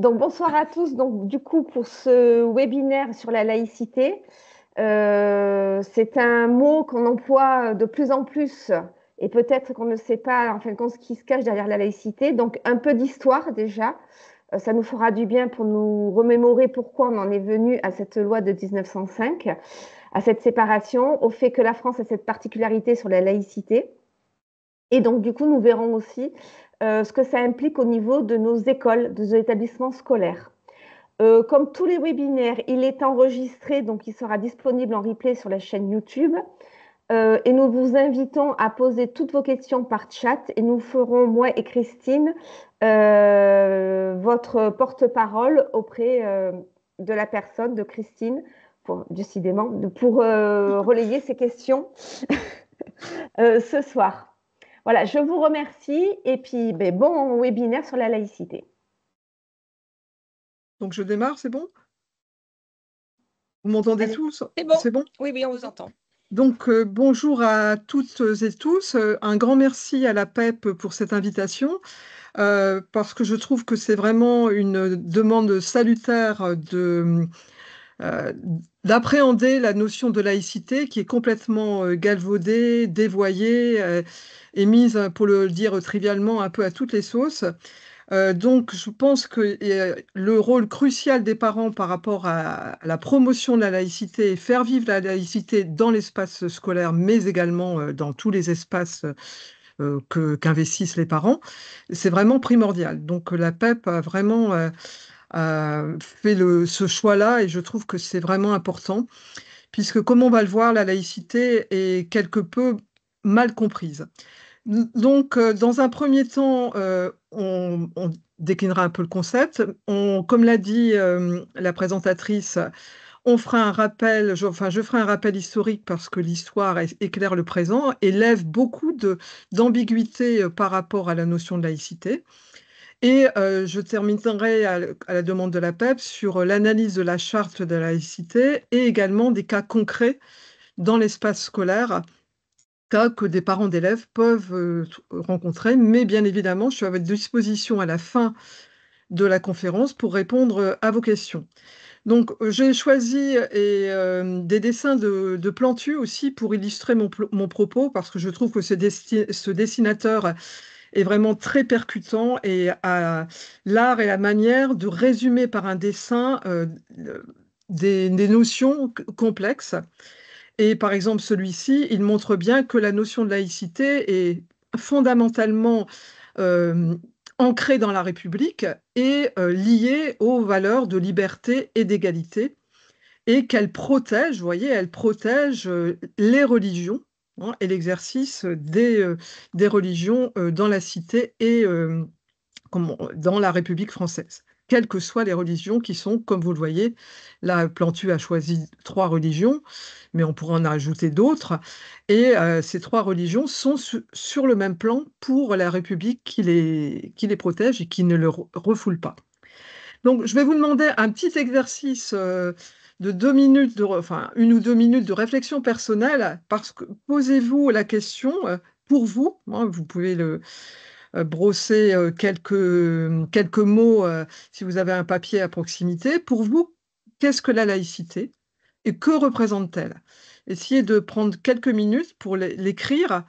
Donc, bonsoir à tous. Donc, du coup, pour ce webinaire sur la laïcité, c'est un mot qu'on emploie de plus en plus et peut-être qu'on ne sait pas en fin de compte ce qui se cache derrière la laïcité. Donc, un peu d'histoire déjà. Ça nous fera du bien pour nous remémorer pourquoi on en est venu à cette loi de 1905, à cette séparation, au fait que la France a cette particularité sur la laïcité. Et donc, du coup, nous verrons aussi ce que ça implique au niveau de nos écoles, de nos établissements scolaires. Comme tous les webinaires, il est enregistré, donc il sera disponible en replay sur la chaîne YouTube. Et nous vous invitons à poser toutes vos questions par chat et nous ferons, moi et Christine, votre porte-parole auprès de la personne, de Christine, décidément, pour relayer ces questions ce soir. Voilà, je vous remercie et puis bon webinaire sur la laïcité. Donc je démarre, c'est bon? Vous m'entendez tous? C'est bon. C'est bon? Oui, oui, on vous entend. Donc bonjour à toutes et tous. Un grand merci à la PEP pour cette invitation, parce que je trouve que c'est vraiment une demande salutaire d'appréhender la notion de laïcité qui est complètement galvaudée, dévoyée et mise, pour le dire trivialement, un peu à toutes les sauces. Donc, je pense que le rôle crucial des parents par rapport à la promotion de la laïcité et faire vivre la laïcité dans l'espace scolaire, mais également dans tous les espaces qu'investissent les parents, c'est vraiment primordial. Donc, la PEP a vraiment fait ce choix-là et je trouve que c'est vraiment important, puisque, comme on va le voir, la laïcité est quelque peu mal comprise. Donc, dans un premier temps, on déclinera un peu le concept. Comme l'a dit la présentatrice, on fera un rappel, je ferai un rappel historique parce que l'histoire éclaire le présent et lève beaucoup d'ambiguïté par rapport à la notion de laïcité. Et je terminerai à la demande de la PEP sur l'analyse de la charte de la laïcité et également des cas concrets dans l'espace scolaire, cas que des parents d'élèves peuvent rencontrer, mais bien évidemment, je suis à votre disposition à la fin de la conférence pour répondre à vos questions. Donc, j'ai choisi des dessins de Plantu aussi pour illustrer mon propos, parce que je trouve que ce dessinateur est vraiment très percutant et a l'art et la manière de résumer par un dessin des notions complexes. Et par exemple, celui-ci, il montre bien que la notion de laïcité est fondamentalement euh, ancrée dans la République et liée aux valeurs de liberté et d'égalité, et qu'elle protège, vous voyez, elle protège les religions, hein, et l'exercice des religions dans la cité et dans la République française, quelles que soient les religions qui sont, comme vous le voyez, là, Plantu a choisi 3 religions, mais on pourrait en ajouter d'autres, et ces 3 religions sont sur le même plan pour la République qui les protège et qui ne le refoule pas. Donc, je vais vous demander un petit exercice de 2 minutes, enfin 1 ou 2 minutes de réflexion personnelle, parce que posez-vous la question, pour vous, hein, vous pouvez brosser quelques mots si vous avez un papier à proximité. Pour vous, qu'est-ce que la laïcité et que représente-t-elle? Essayez de prendre quelques minutes pour l'écrire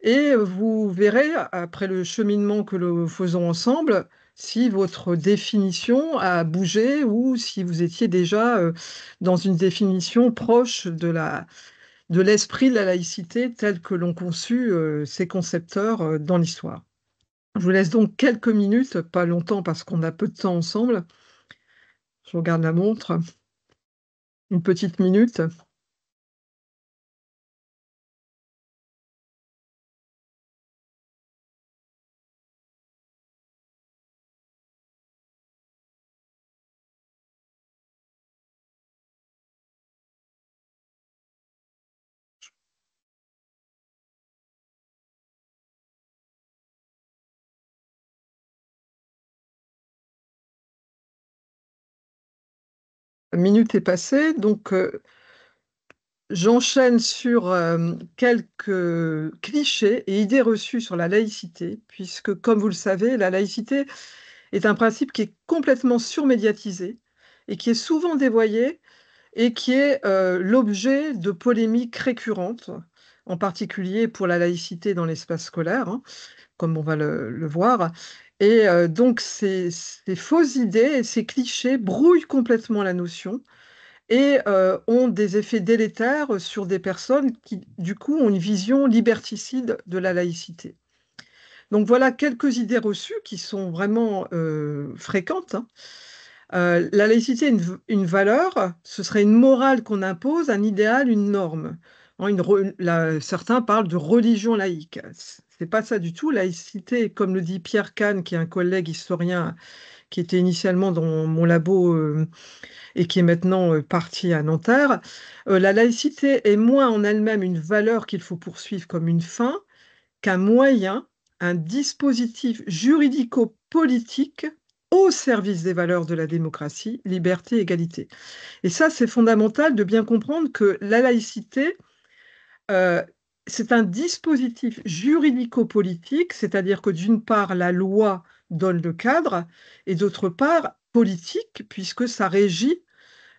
et vous verrez, après le cheminement que nous faisons ensemble, si votre définition a bougé ou si vous étiez déjà dans une définition proche de l'esprit de la laïcité tel que l'ont conçu ses concepteurs dans l'histoire. Je vous laisse donc quelques minutes, pas longtemps parce qu'on a peu de temps ensemble. Je regarde la montre. Une petite minute. La minute est passée, donc j'enchaîne sur quelques clichés et idées reçues sur la laïcité, puisque, comme vous le savez, la laïcité est un principe qui est complètement surmédiatisé et qui est souvent dévoyé et qui est l'objet de polémiques récurrentes, en particulier pour la laïcité dans l'espace scolaire, hein, comme on va le voir. Et donc ces fausses idées et ces clichés brouillent complètement la notion et ont des effets délétères sur des personnes qui, du coup, ont une vision liberticide de la laïcité. Donc voilà quelques idées reçues qui sont vraiment fréquentes, hein. La laïcité est une valeur, ce serait une morale qu'on impose, un idéal, une norme. Hein, certains parlent de religion laïque. C'est pas ça du tout. Laïcité, comme le dit Pierre Kahn, qui est un collègue historien qui était initialement dans mon labo et qui est maintenant parti à Nanterre, la laïcité est moins en elle-même une valeur qu'il faut poursuivre comme une fin qu'un moyen, un dispositif juridico-politique au service des valeurs de la démocratie, liberté, égalité. Et ça, c'est fondamental de bien comprendre que la laïcité, euh, c'est un dispositif juridico-politique, c'est-à-dire que d'une part, la loi donne le cadre, et d'autre part, politique, puisque ça régit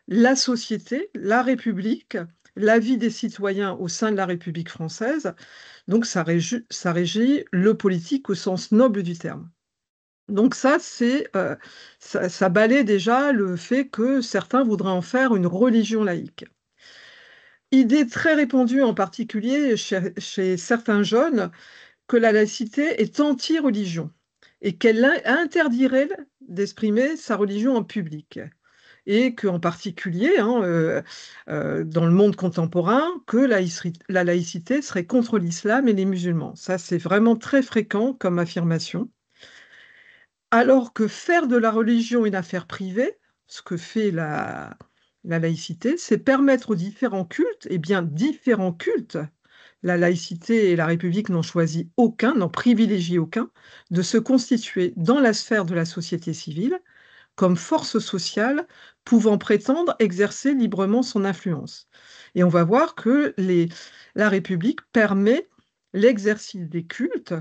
la société, la République, la vie des citoyens au sein de la République française. Donc ça régit le politique au sens noble du terme. Donc ça balaie déjà le fait que certains voudraient en faire une religion laïque. Idée très répandue en particulier chez certains jeunes que la laïcité est anti-religion et qu'elle interdirait d'exprimer sa religion en public et qu'en particulier, hein, dans le monde contemporain, que la laïcité serait contre l'islam et les musulmans. Ça, c'est vraiment très fréquent comme affirmation. Alors que faire de la religion une affaire privée, ce que fait la laïcité, c'est permettre aux différents cultes, et bien différents cultes, la laïcité et la République n'ont choisi aucun, n'ont privilégié aucun, de se constituer dans la sphère de la société civile comme force sociale pouvant prétendre exercer librement son influence. Et on va voir que la République permet l'exercice des cultes,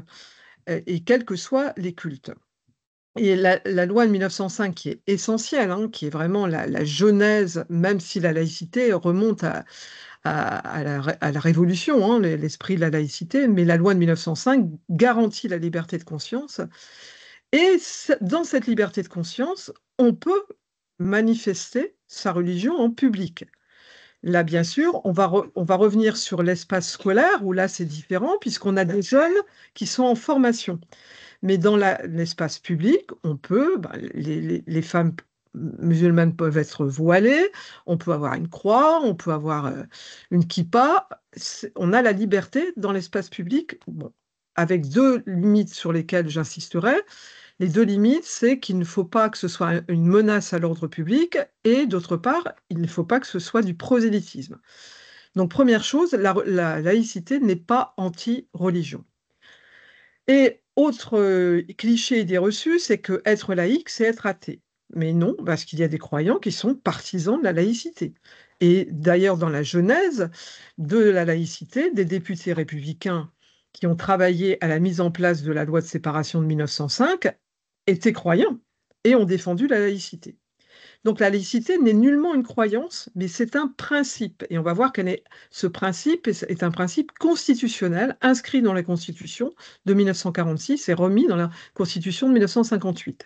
et quels que soient les cultes. Et la loi de 1905, qui est essentielle, hein, qui est vraiment la genèse, même si la laïcité remonte à la Révolution, hein, l'esprit de la laïcité, mais la loi de 1905 garantit la liberté de conscience. Et dans cette liberté de conscience, on peut manifester sa religion en public. Là, bien sûr, on va revenir sur l'espace scolaire, où là, c'est différent, puisqu'on a des jeunes qui sont en formation. Mais dans l'espace public, on peut, les femmes musulmanes peuvent être voilées, on peut avoir une croix, on peut avoir une kippa. On a la liberté dans l'espace public, bon, avec deux limites sur lesquelles j'insisterai. Les deux limites, c'est qu'il ne faut pas que ce soit une menace à l'ordre public et d'autre part, il ne faut pas que ce soit du prosélytisme. Donc, première chose, la laïcité n'est pas anti-religion. Et autre cliché idée reçue, c'est que être laïque, c'est être athée. Mais non, parce qu'il y a des croyants qui sont partisans de la laïcité. Et d'ailleurs, dans la genèse de la laïcité, des députés républicains qui ont travaillé à la mise en place de la loi de séparation de 1905 étaient croyants et ont défendu la laïcité. Donc la laïcité n'est nullement une croyance, mais c'est un principe. Et on va voir ce principe est un principe constitutionnel inscrit dans la Constitution de 1946 et remis dans la Constitution de 1958.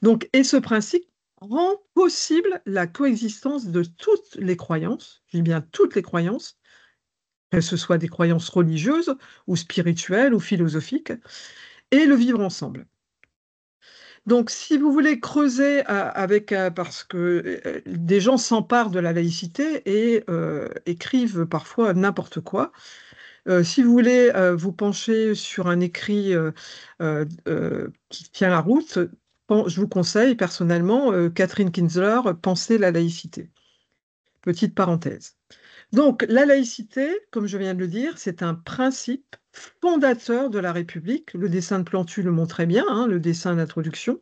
Donc, et ce principe rend possible la coexistence de toutes les croyances, je dis bien toutes les croyances, que ce soit des croyances religieuses ou spirituelles ou philosophiques, et le vivre ensemble. Donc, si vous voulez creuser parce que des gens s'emparent de la laïcité et écrivent parfois n'importe quoi. Si vous voulez vous pencher sur un écrit qui tient la route, je vous conseille personnellement Catherine Kinsler, Penser la laïcité. Petite parenthèse. Donc, la laïcité, comme je viens de le dire, c'est un principe fondateur de la République. Le dessin de Plantu le montrait bien, hein, le dessin d'introduction.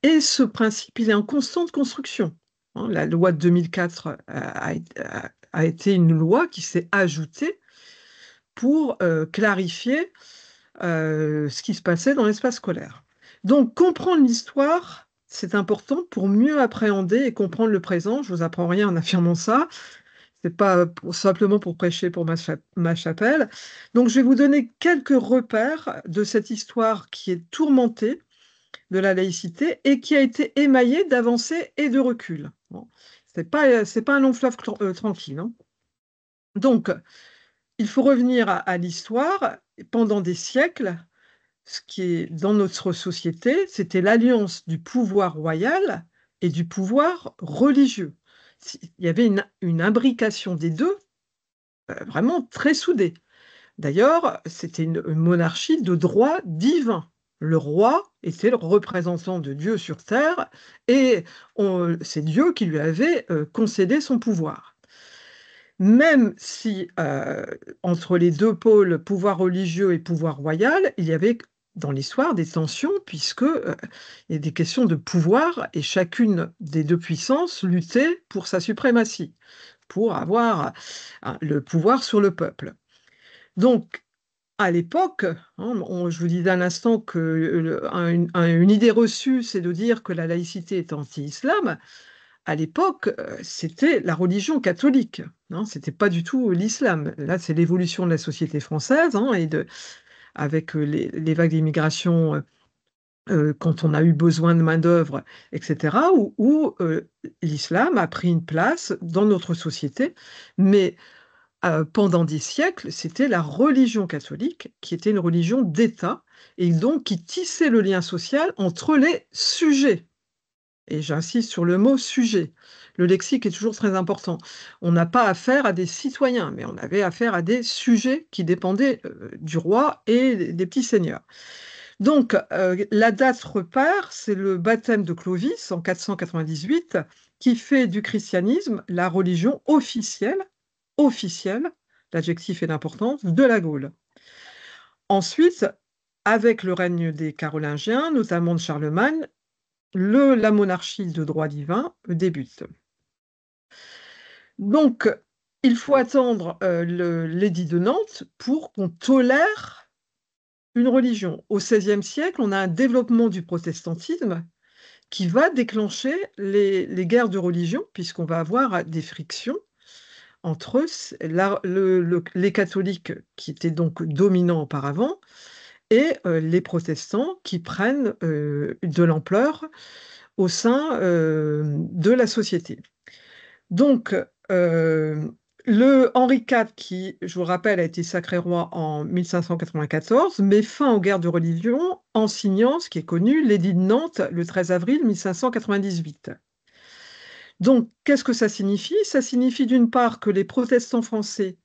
Et ce principe, il est en constante construction. Hein. La loi de 2004 a été une loi qui s'est ajoutée pour clarifier ce qui se passait dans l'espace scolaire. Donc, comprendre l'histoire, c'est important pour mieux appréhender et comprendre le présent. Je vous apprends rien en affirmant ça. C'est pas simplement pour prêcher pour ma chapelle. Donc, je vais vous donner quelques repères de cette histoire qui est tourmentée de la laïcité et qui a été émaillée d'avancées et de reculs. Bon, c'est pas un long fleuve tranquille, hein. Donc, il faut revenir à l'histoire. Pendant des siècles, ce qui est dans notre société, c'était l'alliance du pouvoir royal et du pouvoir religieux. Il y avait une imbrication des deux, vraiment très soudée. D'ailleurs, c'était une monarchie de droit divin. Le roi était le représentant de Dieu sur terre et c'est Dieu qui lui avait concédé son pouvoir. Même si entre les deux pôles, pouvoir religieux et pouvoir royal, il y avait dans l'histoire des tensions, puisque il y a des questions de pouvoir et chacune des deux puissances luttait pour sa suprématie, pour avoir le pouvoir sur le peuple. Donc, à l'époque, hein, je vous disais à l'instant que une idée reçue, c'est de dire que la laïcité est anti-islam. À l'époque, c'était la religion catholique, hein, c'était pas du tout l'islam. Là, c'est l'évolution de la société française, hein, avec les vagues d'immigration, quand on a eu besoin de main-d'œuvre, etc., où l'islam a pris une place dans notre société. Mais pendant des siècles, c'était la religion catholique qui était une religion d'État et donc qui tissait le lien social entre les sujets. Et j'insiste sur le mot sujet. Le lexique est toujours très important. On n'a pas affaire à des citoyens, mais on avait affaire à des sujets qui dépendaient du roi et des petits seigneurs. Donc, la date repère, c'est le baptême de Clovis en 498, qui fait du christianisme la religion officielle, l'adjectif est d'importance, de la Gaule. Ensuite, avec le règne des Carolingiens, notamment de Charlemagne, la monarchie de droit divin débute. Donc, il faut attendre l'édit de Nantes pour qu'on tolère une religion. Au XVIe siècle, on a un développement du protestantisme qui va déclencher les guerres de religion, puisqu'on va avoir des frictions entre les catholiques, qui étaient donc dominants auparavant, et les protestants qui prennent de l'ampleur au sein de la société. Donc, le Henri IV, qui, je vous rappelle, a été sacré roi en 1594, met fin aux guerres de religion en signant, ce qui est connu, l'édit de Nantes le 13 avril 1598. Donc, qu'est-ce que ça signifie? Ça signifie d'une part que les protestants français,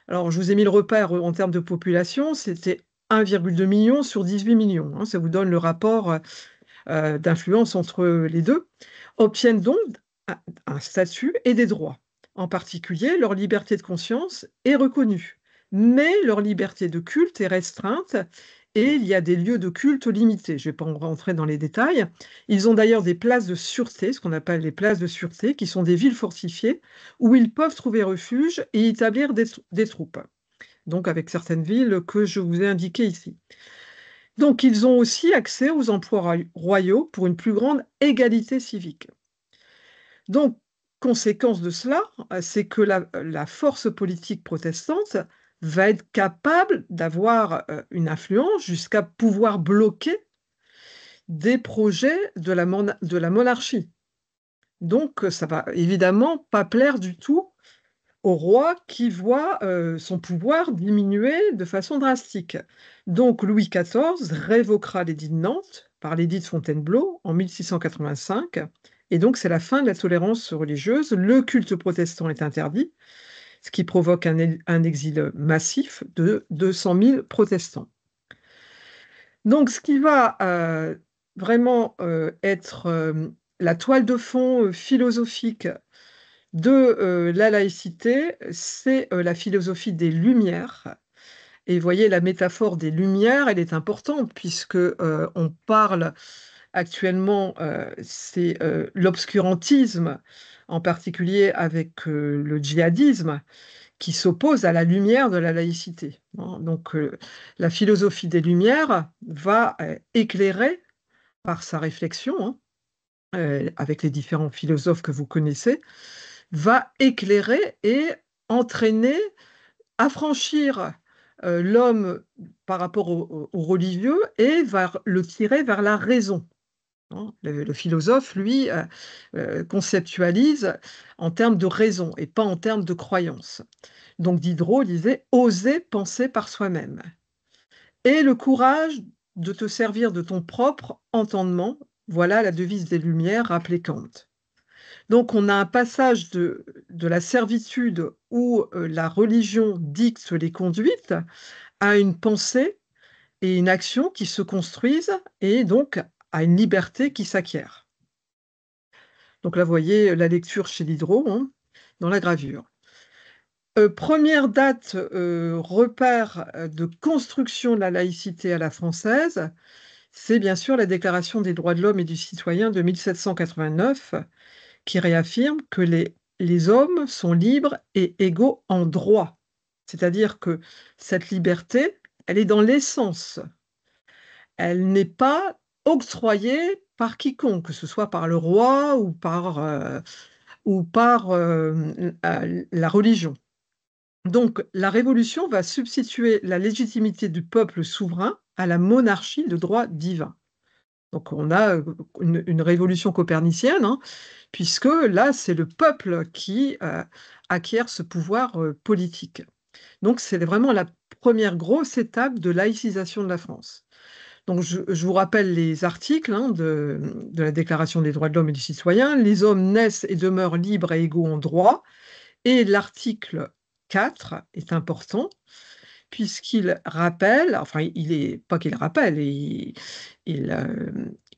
alors je vous ai mis le repère en termes de population, c'était 1,2 million sur 18 millions, hein, ça vous donne le rapport d'influence entre les deux, obtiennent donc un statut et des droits. En particulier, leur liberté de conscience est reconnue, mais leur liberté de culte est restreinte et il y a des lieux de culte limités. Je ne vais pas en rentrer dans les détails. Ils ont d'ailleurs des places de sûreté, ce qu'on appelle les places de sûreté, qui sont des villes fortifiées où ils peuvent trouver refuge et établir des troupes. Donc avec certaines villes que je vous ai indiquées ici. Donc ils ont aussi accès aux emplois royaux pour une plus grande égalité civique. Donc, conséquence de cela, c'est que la force politique protestante va être capable d'avoir une influence jusqu'à pouvoir bloquer des projets de la monarchie. Donc, ça va évidemment pas plaire du tout au roi qui voit son pouvoir diminuer de façon drastique. Donc, Louis XIV révoquera l'édit de Nantes par l'édit de Fontainebleau en 1685. Et donc, c'est la fin de la tolérance religieuse. Le culte protestant est interdit, ce qui provoque un exil massif de 200 000 protestants. Donc, ce qui va vraiment être la toile de fond philosophique de la laïcité, c'est la philosophie des Lumières. Et vous voyez, la métaphore des Lumières, elle est importante, puisque on parle actuellement, c'est l'obscurantisme, en particulier avec le djihadisme, qui s'oppose à la lumière de la laïcité, hein. Donc, la philosophie des Lumières va éclairer par sa réflexion, hein, avec les différents philosophes que vous connaissez, va éclairer et entraîner, affranchir l'homme par rapport au religieux et va le tirer vers la raison. Hein. Le philosophe, lui, conceptualise en termes de raison et pas en termes de croyance. Donc Diderot disait oser penser par soi-même. Et le courage de te servir de ton propre entendement, voilà la devise des Lumières, rappelait Kant. Donc on a un passage de la servitude où la religion dicte les conduites à une pensée et une action qui se construisent et donc à une liberté qui s'acquiert. Donc là, vous voyez la lecture chez Diderot, hein, dans la gravure. Première date, repère de construction de la laïcité à la française, c'est bien sûr la Déclaration des droits de l'homme et du citoyen de 1789, qui réaffirme que les hommes sont libres et égaux en droit. C'est-à-dire que cette liberté, elle est dans l'essence. Elle n'est pas octroyée par quiconque, que ce soit par le roi ou par la religion. Donc, la Révolution va substituer la légitimité du peuple souverain à la monarchie de droit divin. Donc, on a une révolution copernicienne, hein, puisque là, c'est le peuple qui acquiert ce pouvoir politique. Donc, c'est vraiment la première grosse étape de laïcisation de la France. Donc, je vous rappelle les articles, hein, de la Déclaration des droits de l'homme et du citoyen. Les hommes naissent et demeurent libres et égaux en droit. Et l'article 4 est important, puisqu'il rappelle, enfin, pas qu'il rappelle, il, euh,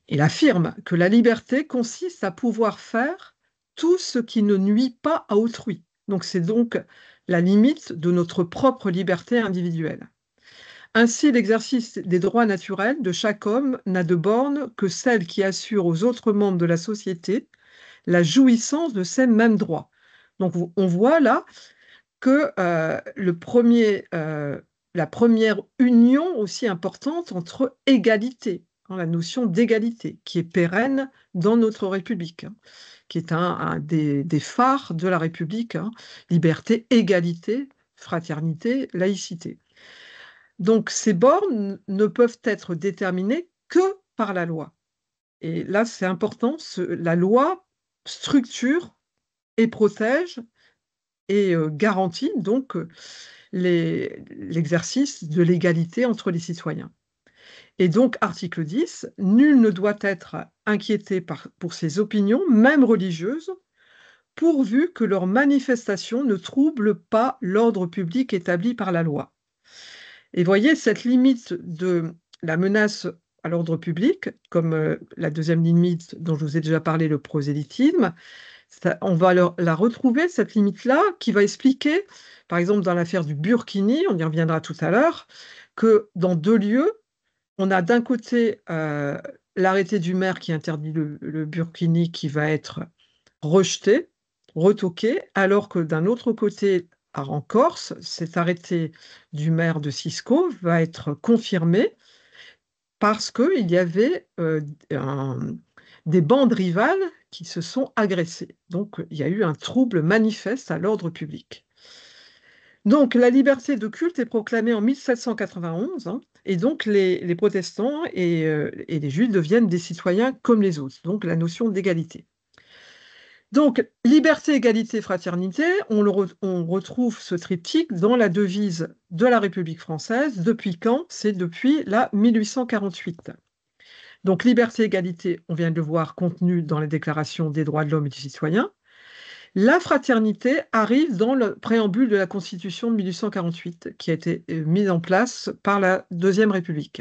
il affirme que la liberté consiste à pouvoir faire tout ce qui ne nuit pas à autrui. Donc, c'est donc la limite de notre propre liberté individuelle. Ainsi, l'exercice des droits naturels de chaque homme n'a de borne que celle qui assure aux autres membres de la société la jouissance de ces mêmes droits. Donc, on voit là que la première union aussi importante entre égalité, hein, la notion d'égalité, qui est pérenne dans notre République, hein, qui est un des phares de la République, hein, liberté, égalité, fraternité, laïcité. Donc ces bornes ne peuvent être déterminées que par la loi. Et là, c'est important, la loi structure et protège et garantit donc l'exercice de l'égalité entre les citoyens. Et donc, article 10, nul ne doit être inquiété pour ses opinions, même religieuses, pourvu que leurs manifestations ne troublent pas l'ordre public établi par la loi. Et voyez, cette limite de la menace à l'ordre public, comme la deuxième limite dont je vous ai déjà parlé, le prosélytisme, on va la retrouver, cette limite-là, qui va expliquer, par exemple, dans l'affaire du Burkini, on y reviendra tout à l'heure, que dans 2 lieux, on a d'un côté l'arrêté du maire qui interdit le Burkini qui va être rejeté, retoqué, alors que d'un autre côté, en Corse, cet arrêté du maire de Cisco va être confirmé parce qu'il y avait des bandes rivales qui se sont agressées. Donc, il y a eu un trouble manifeste à l'ordre public. Donc, la liberté de culte est proclamée en 1791, hein, et donc les protestants et les juifs deviennent des citoyens comme les autres, donc la notion d'égalité. Donc, liberté, égalité, fraternité, on retrouve ce triptyque dans la devise de la République française. Depuis quand? C'est depuis la 1848. Donc, liberté, égalité, on vient de le voir, contenu dans la Déclaration des droits de l'homme et du citoyen. La fraternité arrive dans le préambule de la Constitution de 1848, qui a été mise en place par la Deuxième République.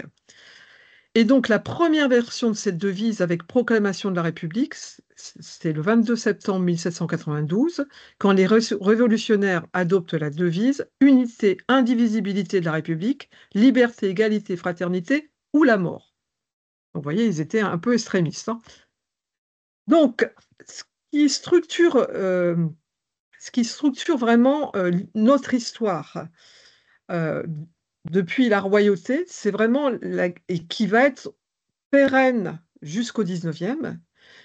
Et donc, la première version de cette devise avec proclamation de la République, c'est le 22 septembre 1792, quand les révolutionnaires adoptent la devise « Unité, indivisibilité de la République, liberté, égalité, fraternité ou la mort ». Donc, vous voyez, ils étaient un peu extrémistes, hein. Donc, ce qui structure vraiment notre histoire depuis la royauté, c'est vraiment et qui va être pérenne jusqu'au 19e,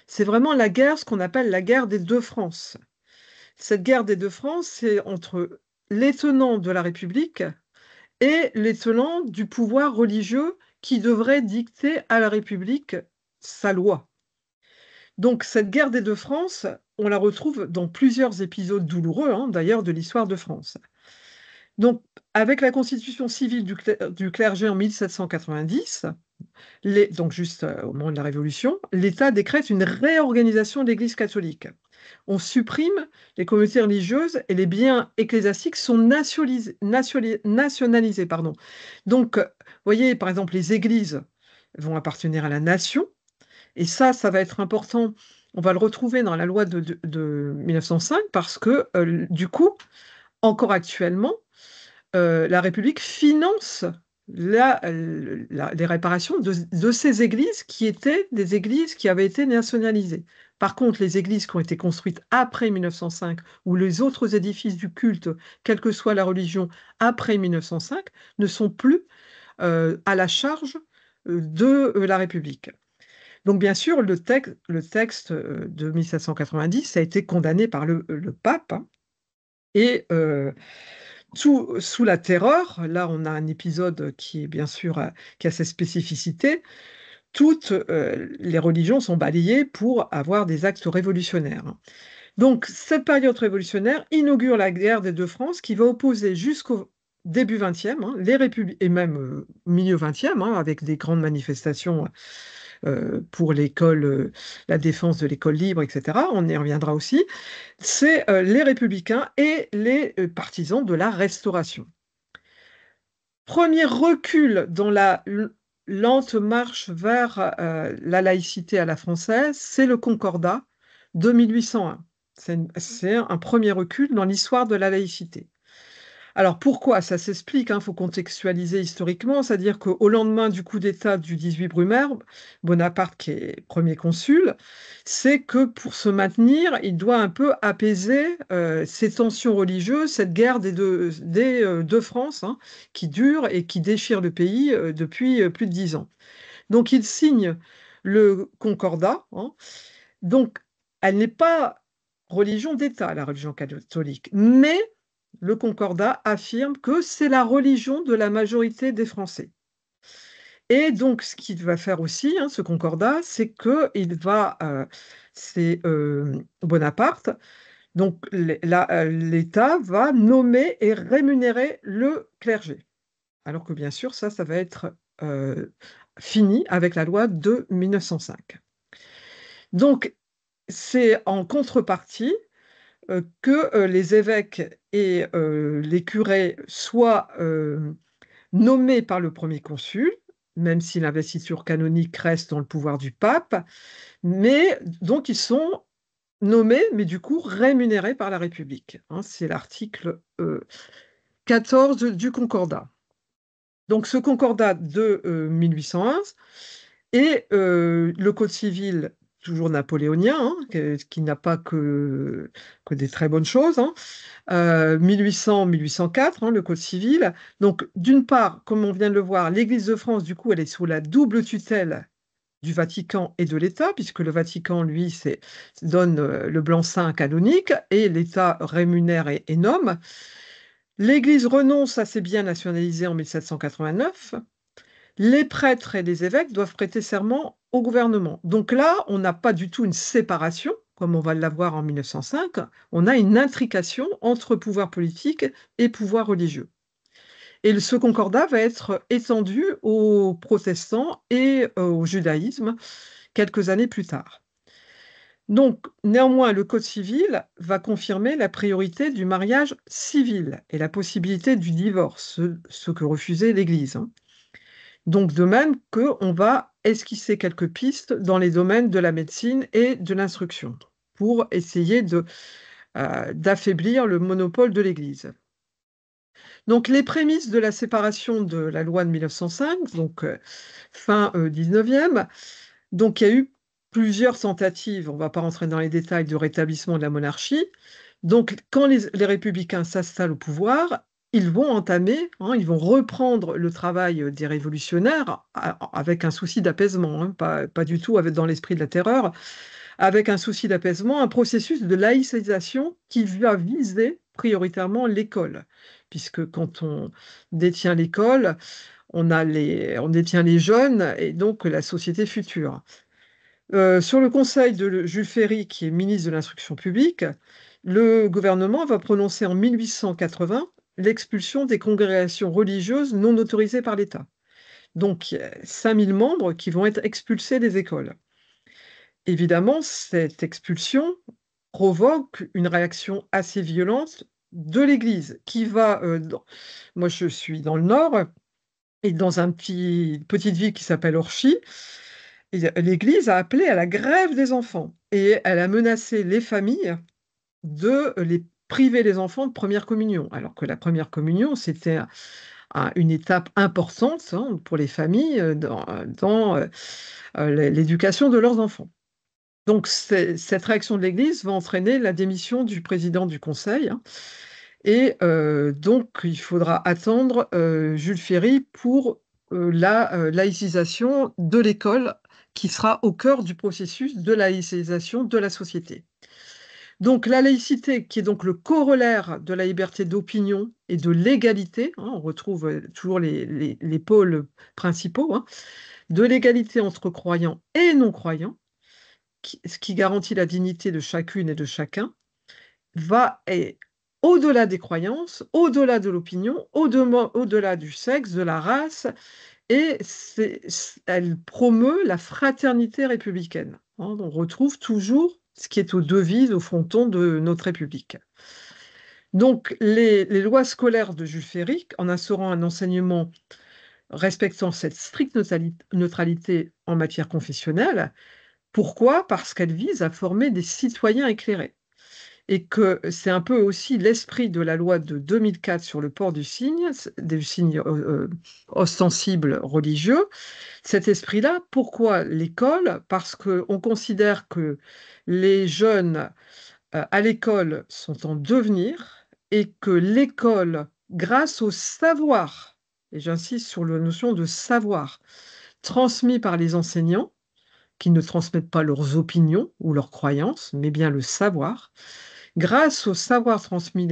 c'est vraiment la guerre, ce qu'on appelle la guerre des deux France. Cette guerre des deux France, c'est entre les tenants de la République et les tenants du pouvoir religieux qui devrait dicter à la République sa loi. Donc cette guerre des deux France, on la retrouve dans plusieurs épisodes douloureux, hein, d'ailleurs, de l'histoire de France. Donc, avec la constitution civile du clergé en 1790, donc juste au moment de la Révolution, l'État décrète une réorganisation de l'Église catholique. On supprime les communautés religieuses et les biens ecclésiastiques sont nationalisés. Pardon. Donc, vous voyez, par exemple, les églises vont appartenir à la nation, et ça va être important. On va le retrouver dans la loi de 1905 parce que, du coup, encore actuellement, la République finance les réparations de ces églises qui étaient des églises qui avaient été nationalisées. Par contre, les églises qui ont été construites après 1905 ou les autres édifices du culte, quelle que soit la religion, après 1905, ne sont plus à la charge de la République. Donc, bien sûr, le texte de 1790 a été condamné par le pape, hein, et sous la terreur, là on a un épisode qui est bien sûr qui a ses spécificités, toutes les religions sont balayées pour avoir des actes révolutionnaires. Donc cette période révolutionnaire inaugure la guerre des deux France qui va opposer jusqu'au début 20e, hein, les républiques, et même milieu 20e, hein, avec des grandes manifestations pour l'école, la défense de l'école libre, etc. On y reviendra aussi. C'est les républicains et les partisans de la Restauration. Premier recul dans la lente marche vers la laïcité à la française, c'est le Concordat de 1801. C'est un premier recul dans l'histoire de la laïcité. Alors pourquoi? Ça s'explique, il faut contextualiser historiquement, c'est-à-dire qu'au lendemain du coup d'État du 18 Brumaire, Bonaparte, qui est premier consul, c'est que pour se maintenir, il doit un peu apaiser ces tensions religieuses, cette guerre des deux France, hein, qui dure et qui déchire le pays depuis plus de 10 ans. Donc il signe le Concordat, hein. Donc elle n'est pas religion d'État, la religion catholique, mais le Concordat affirme que c'est la religion de la majorité des Français. Et donc, ce qu'il va faire aussi, hein, ce Concordat, c'est que c'est Bonaparte, donc l'État va nommer et rémunérer le clergé. Alors que bien sûr, ça va être fini avec la loi de 1905. Donc, c'est en contrepartie que les évêques et les curés soient nommés par le premier consul, même si l'investiture canonique reste dans le pouvoir du pape, mais donc ils sont nommés, mais du coup rémunérés par la République, hein. C'est l'article 14 du Concordat. Donc ce Concordat de 1801 et le Code civil toujours napoléonien, hein, qui n'a pas que des très bonnes choses, hein. 1800-1804, hein, le Code civil. Donc, d'une part, comme on vient de le voir, l'Église de France, du coup, elle est sous la double tutelle du Vatican et de l'État, puisque le Vatican, lui, donne le blanc-seing canonique et l'État rémunère et nomme. L'Église renonce à ses biens nationalisés en 1789. Les prêtres et les évêques doivent prêter serment au gouvernement. Donc là, on n'a pas du tout une séparation, comme on va l'avoir en 1905, on a une intrication entre pouvoir politique et pouvoir religieux. Et ce concordat va être étendu aux protestants et au judaïsme quelques années plus tard. Donc, néanmoins, le Code civil va confirmer la priorité du mariage civil et la possibilité du divorce, ce que refusait l'Église, hein. Donc, de même qu'on va esquisser quelques pistes dans les domaines de la médecine et de l'instruction pour essayer d'affaiblir le monopole de l'Église. Donc, les prémices de la séparation de la loi de 1905, donc fin 19e, donc il y a eu plusieurs tentatives, on ne va pas rentrer dans les détails, de rétablissement de la monarchie. Donc, quand les républicains s'installent au pouvoir, ils vont entamer, hein, ils vont reprendre le travail des révolutionnaires avec un souci d'apaisement, hein, pas du tout dans l'esprit de la terreur, avec un souci d'apaisement, un processus de laïcisation qui va viser prioritairement l'école, puisque quand on détient l'école, on détient les jeunes et donc la société future. Sur le conseil de Jules Ferry, qui est ministre de l'Instruction publique, le gouvernement va prononcer en 1880 l'expulsion des congrégations religieuses non autorisées par l'État. Donc, il y a 5000 membres qui vont être expulsés des écoles. Évidemment, cette expulsion provoque une réaction assez violente de l'Église, qui va, moi je suis dans le Nord, et dans petite ville qui s'appelle Orchy, l'Église a appelé à la grève des enfants, et elle a menacé les familles de les priver les enfants de première communion, alors que la première communion, c'était une étape importante, hein, pour les familles dans l'éducation de leurs enfants. Donc cette réaction de l'Église va entraîner la démission du président du Conseil, hein, et donc il faudra attendre Jules Ferry pour la laïcisation de l'école, qui sera au cœur du processus de laïcisation de la société. Donc la laïcité, qui est donc le corollaire de la liberté d'opinion et de l'égalité, hein, on retrouve toujours les pôles principaux, hein, de l'égalité entre croyants et non-croyants, ce qui garantit la dignité de chacune et de chacun, est au-delà des croyances, au-delà de l'opinion, au-delà du sexe, de la race, et elle promeut la fraternité républicaine, hein. On retrouve toujours ce qui est aux devises, au fronton de notre République. Donc, les lois scolaires de Jules Ferry, en instaurant un enseignement respectant cette stricte neutralité en matière confessionnelle, pourquoi? Parce qu'elles visent à former des citoyens éclairés. Et que c'est un peu aussi l'esprit de la loi de 2004 sur le port du signe ostensible religieux. Cet esprit-là, pourquoi l'école? Parce qu'on considère que les jeunes à l'école sont en devenir, et que l'école, grâce au savoir, et j'insiste sur la notion de savoir, transmis par les enseignants, qui ne transmettent pas leurs opinions ou leurs croyances, mais bien le savoir. Grâce au savoir transmis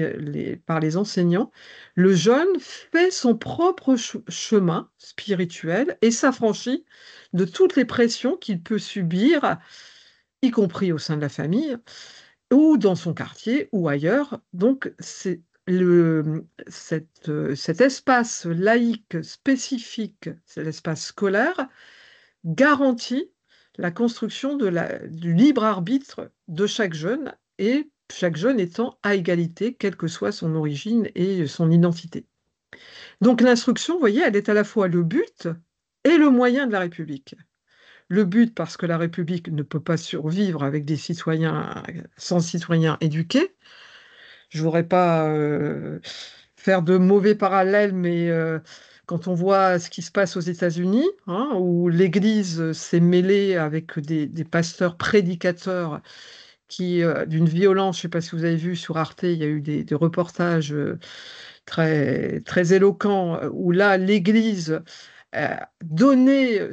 par les enseignants, le jeune fait son propre chemin spirituel et s'affranchit de toutes les pressions qu'il peut subir, y compris au sein de la famille, ou dans son quartier, ou ailleurs. Donc, cet espace laïque spécifique, c'est l'espace scolaire, garantit la construction du libre arbitre de chaque jeune, et chaque jeune étant à égalité, quelle que soit son origine et son identité. Donc l'instruction, vous voyez, elle est à la fois le but et le moyen de la République. Le but, parce que la République ne peut pas survivre avec des citoyens sans citoyens éduqués. Je ne voudrais pas faire de mauvais parallèles, mais quand on voit ce qui se passe aux États-Unis, hein, où l'Église s'est mêlée avec des pasteurs prédicateurs qui, d'une violence, je ne sais pas si vous avez vu sur Arte, il y a eu des reportages très, très éloquents, où là, l'Église donnait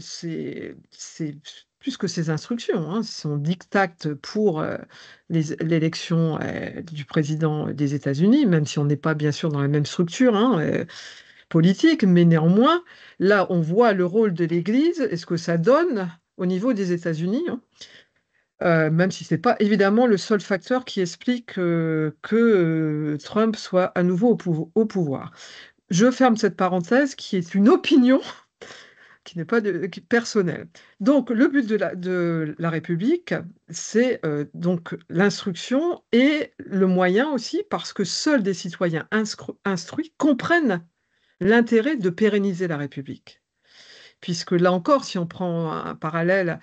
plus que ses instructions, hein, son diktat pour l'élection du président des États-Unis, même si on n'est pas bien sûr dans la même structure, hein, politique, mais néanmoins, là, on voit le rôle de l'Église et ce que ça donne au niveau des États-Unis, hein. Même si ce n'est pas évidemment le seul facteur qui explique que Trump soit à nouveau au pouvoir. Je ferme cette parenthèse qui est une opinion qui n'est pas personnelle. Donc, le but de la République, c'est donc l'instruction et le moyen aussi, parce que seuls des citoyens instruits comprennent l'intérêt de pérenniser la République. Puisque là encore, si on prend un parallèle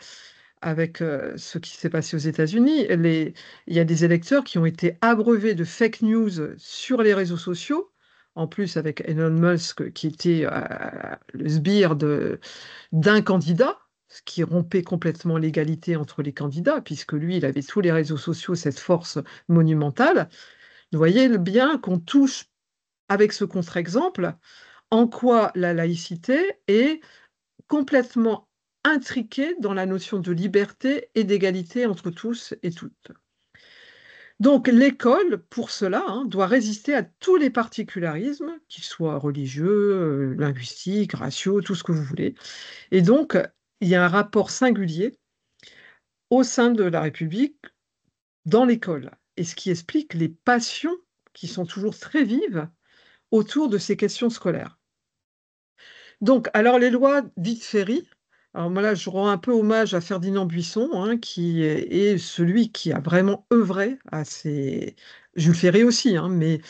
avec ce qui s'est passé aux États-Unis, il y a des électeurs qui ont été abreuvés de fake news sur les réseaux sociaux, en plus avec Elon Musk qui était le sbire d'un candidat, ce qui rompait complètement l'égalité entre les candidats, puisque lui, il avait tous les réseaux sociaux, cette force monumentale. Vous voyez bien qu'on touche avec ce contre-exemple, en quoi la laïcité est complètement intriquée dans la notion de liberté et d'égalité entre tous et toutes. Donc l'école, pour cela, doit résister à tous les particularismes, qu'ils soient religieux, linguistiques, raciaux, tout ce que vous voulez. Et donc, il y a un rapport singulier au sein de la République dans l'école, et ce qui explique les passions qui sont toujours très vives autour de ces questions scolaires. Donc, alors les lois dites Ferry, alors moi là, je rends un peu hommage à Ferdinand Buisson, qui est celui qui a vraiment œuvré à ces... Jules Ferry aussi, mais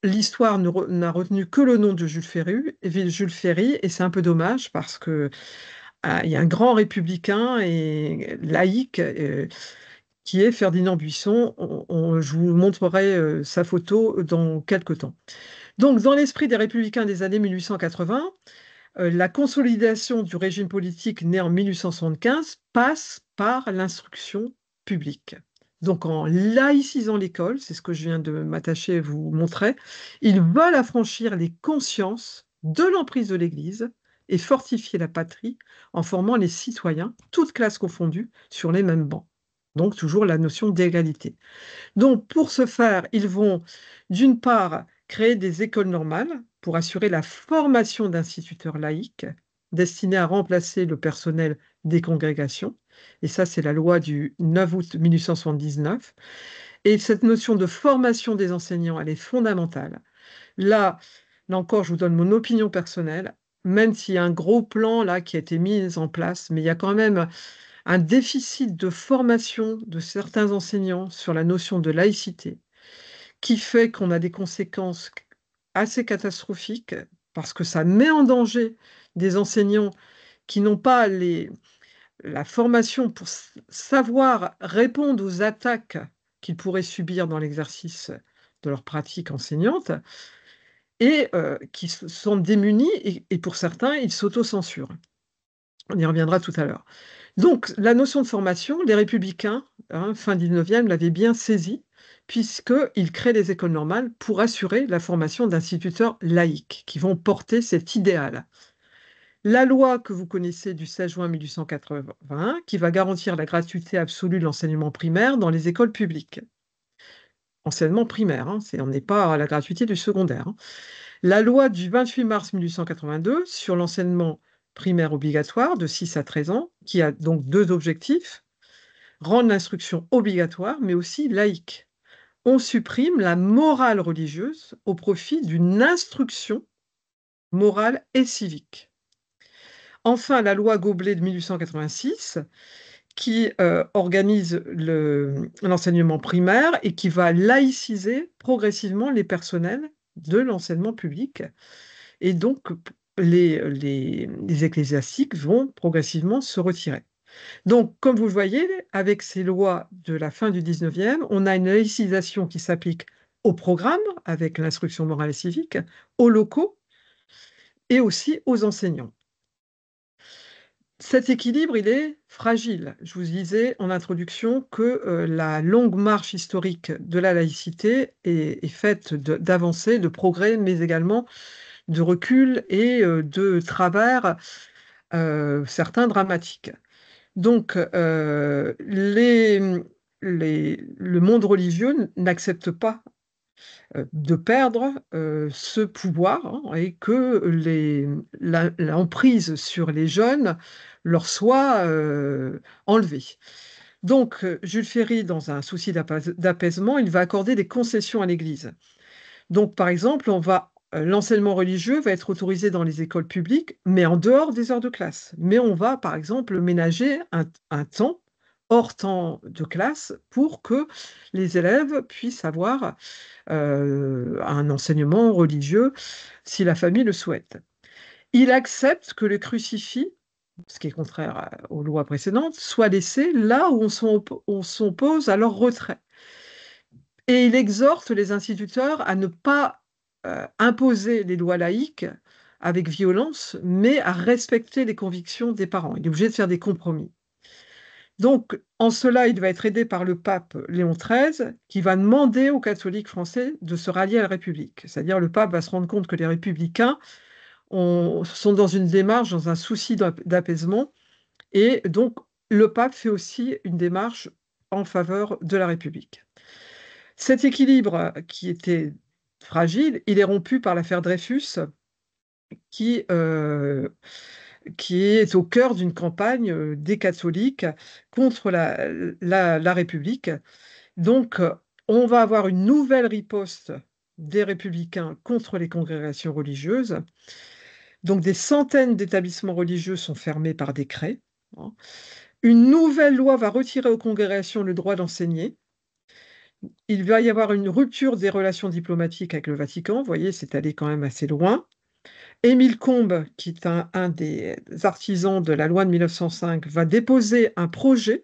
l'histoire n'a retenu que le nom de Jules Ferry, et c'est un peu dommage parce que il y a un grand républicain et laïque qui est Ferdinand Buisson. Je vous montrerai sa photo dans quelques temps. Donc, dans l'esprit des républicains des années 1880, la consolidation du régime politique né en 1875 passe par l'instruction publique. Donc, en laïcisant l'école, c'est ce que je viens de m'attacher à vous montrer, ils veulent affranchir les consciences de l'emprise de l'Église et fortifier la patrie en formant les citoyens, toutes classes confondues, sur les mêmes bancs. Donc, toujours la notion d'égalité. Donc, pour ce faire, ils vont, d'une part, créer des écoles normales pour assurer la formation d'instituteurs laïcs destinés à remplacer le personnel des congrégations. Et ça, c'est la loi du 9 août 1879. Et cette notion de formation des enseignants, elle est fondamentale. Là encore, je vous donne mon opinion personnelle, même s'il y a un gros plan là qui a été mis en place, mais il y a quand même un déficit de formation de certains enseignants sur la notion de laïcité, qui fait qu'on a des conséquences assez catastrophiques, parce que ça met en danger des enseignants qui n'ont pas la formation pour savoir répondre aux attaques qu'ils pourraient subir dans l'exercice de leur pratique enseignante, et qui sont démunis, et pour certains, ils s'autocensurent. On y reviendra tout à l'heure. Donc, la notion de formation, les républicains, fin 19e, l'avaient bien saisie, puisqu'ils créent des écoles normales pour assurer la formation d'instituteurs laïcs qui vont porter cet idéal. La loi que vous connaissez du 16 juin 1880, qui va garantir la gratuité absolue de l'enseignement primaire dans les écoles publiques. Enseignement primaire, on n'est pas à la gratuité du secondaire. La loi du 28 mars 1882 sur l'enseignement primaire obligatoire de 6 à 13 ans, qui a donc deux objectifs: rendre l'instruction obligatoire, mais aussi laïque. On supprime la morale religieuse au profit d'une instruction morale et civique. Enfin, la loi Goblet de 1886, qui organise l'enseignement primaire et qui va laïciser progressivement les personnels de l'enseignement public. Et donc, les ecclésiastiques vont progressivement se retirer. Donc, comme vous le voyez, avec ces lois de la fin du 19e, on a une laïcisation qui s'applique au programme, avec l'instruction morale et civique, aux locaux et aussi aux enseignants. Cet équilibre, il est fragile. Je vous disais en introduction que la longue marche historique de la laïcité est faite d'avancées, de progrès, mais également de recul et de travers, certains dramatiques. Donc, le monde religieux n'accepte pas de perdre ce pouvoir, et que l'emprise sur les jeunes leur soit enlevée. Donc, Jules Ferry, dans un souci d'apaisement, il va accorder des concessions à l'Église. Donc, par exemple, l'enseignement religieux va être autorisé dans les écoles publiques, mais en dehors des heures de classe. Mais on va, par exemple, ménager un temps, hors temps de classe, pour que les élèves puissent avoir un enseignement religieux si la famille le souhaite. Il accepte que le crucifix, ce qui est contraire aux lois précédentes, soit laissé là où on s'oppose à leur retrait. Et il exhorte les instituteurs à ne pas imposer les lois laïques avec violence, mais à respecter les convictions des parents. Il est obligé de faire des compromis. Donc, en cela, il va être aidé par le pape Léon XIII, qui va demander aux catholiques français de se rallier à la République. C'est-à-dire, le pape va se rendre compte que les républicains sont dans une démarche, dans un souci d'apaisement, et donc le pape fait aussi une démarche en faveur de la République. Cet équilibre qui était fragile, il est rompu par l'affaire Dreyfus, qui, euh, qui est au cœur d'une campagne des catholiques contre la République. Donc, on va avoir une nouvelle riposte des républicains contre les congrégations religieuses. Donc, des centaines d'établissements religieux sont fermés par décret, hein. Une nouvelle loi va retirer aux congrégations le droit d'enseigner. Il va y avoir une rupture des relations diplomatiques avec le Vatican. Vous voyez, c'est allé quand même assez loin. Émile Combes, qui est un des artisans de la loi de 1905, va déposer un projet.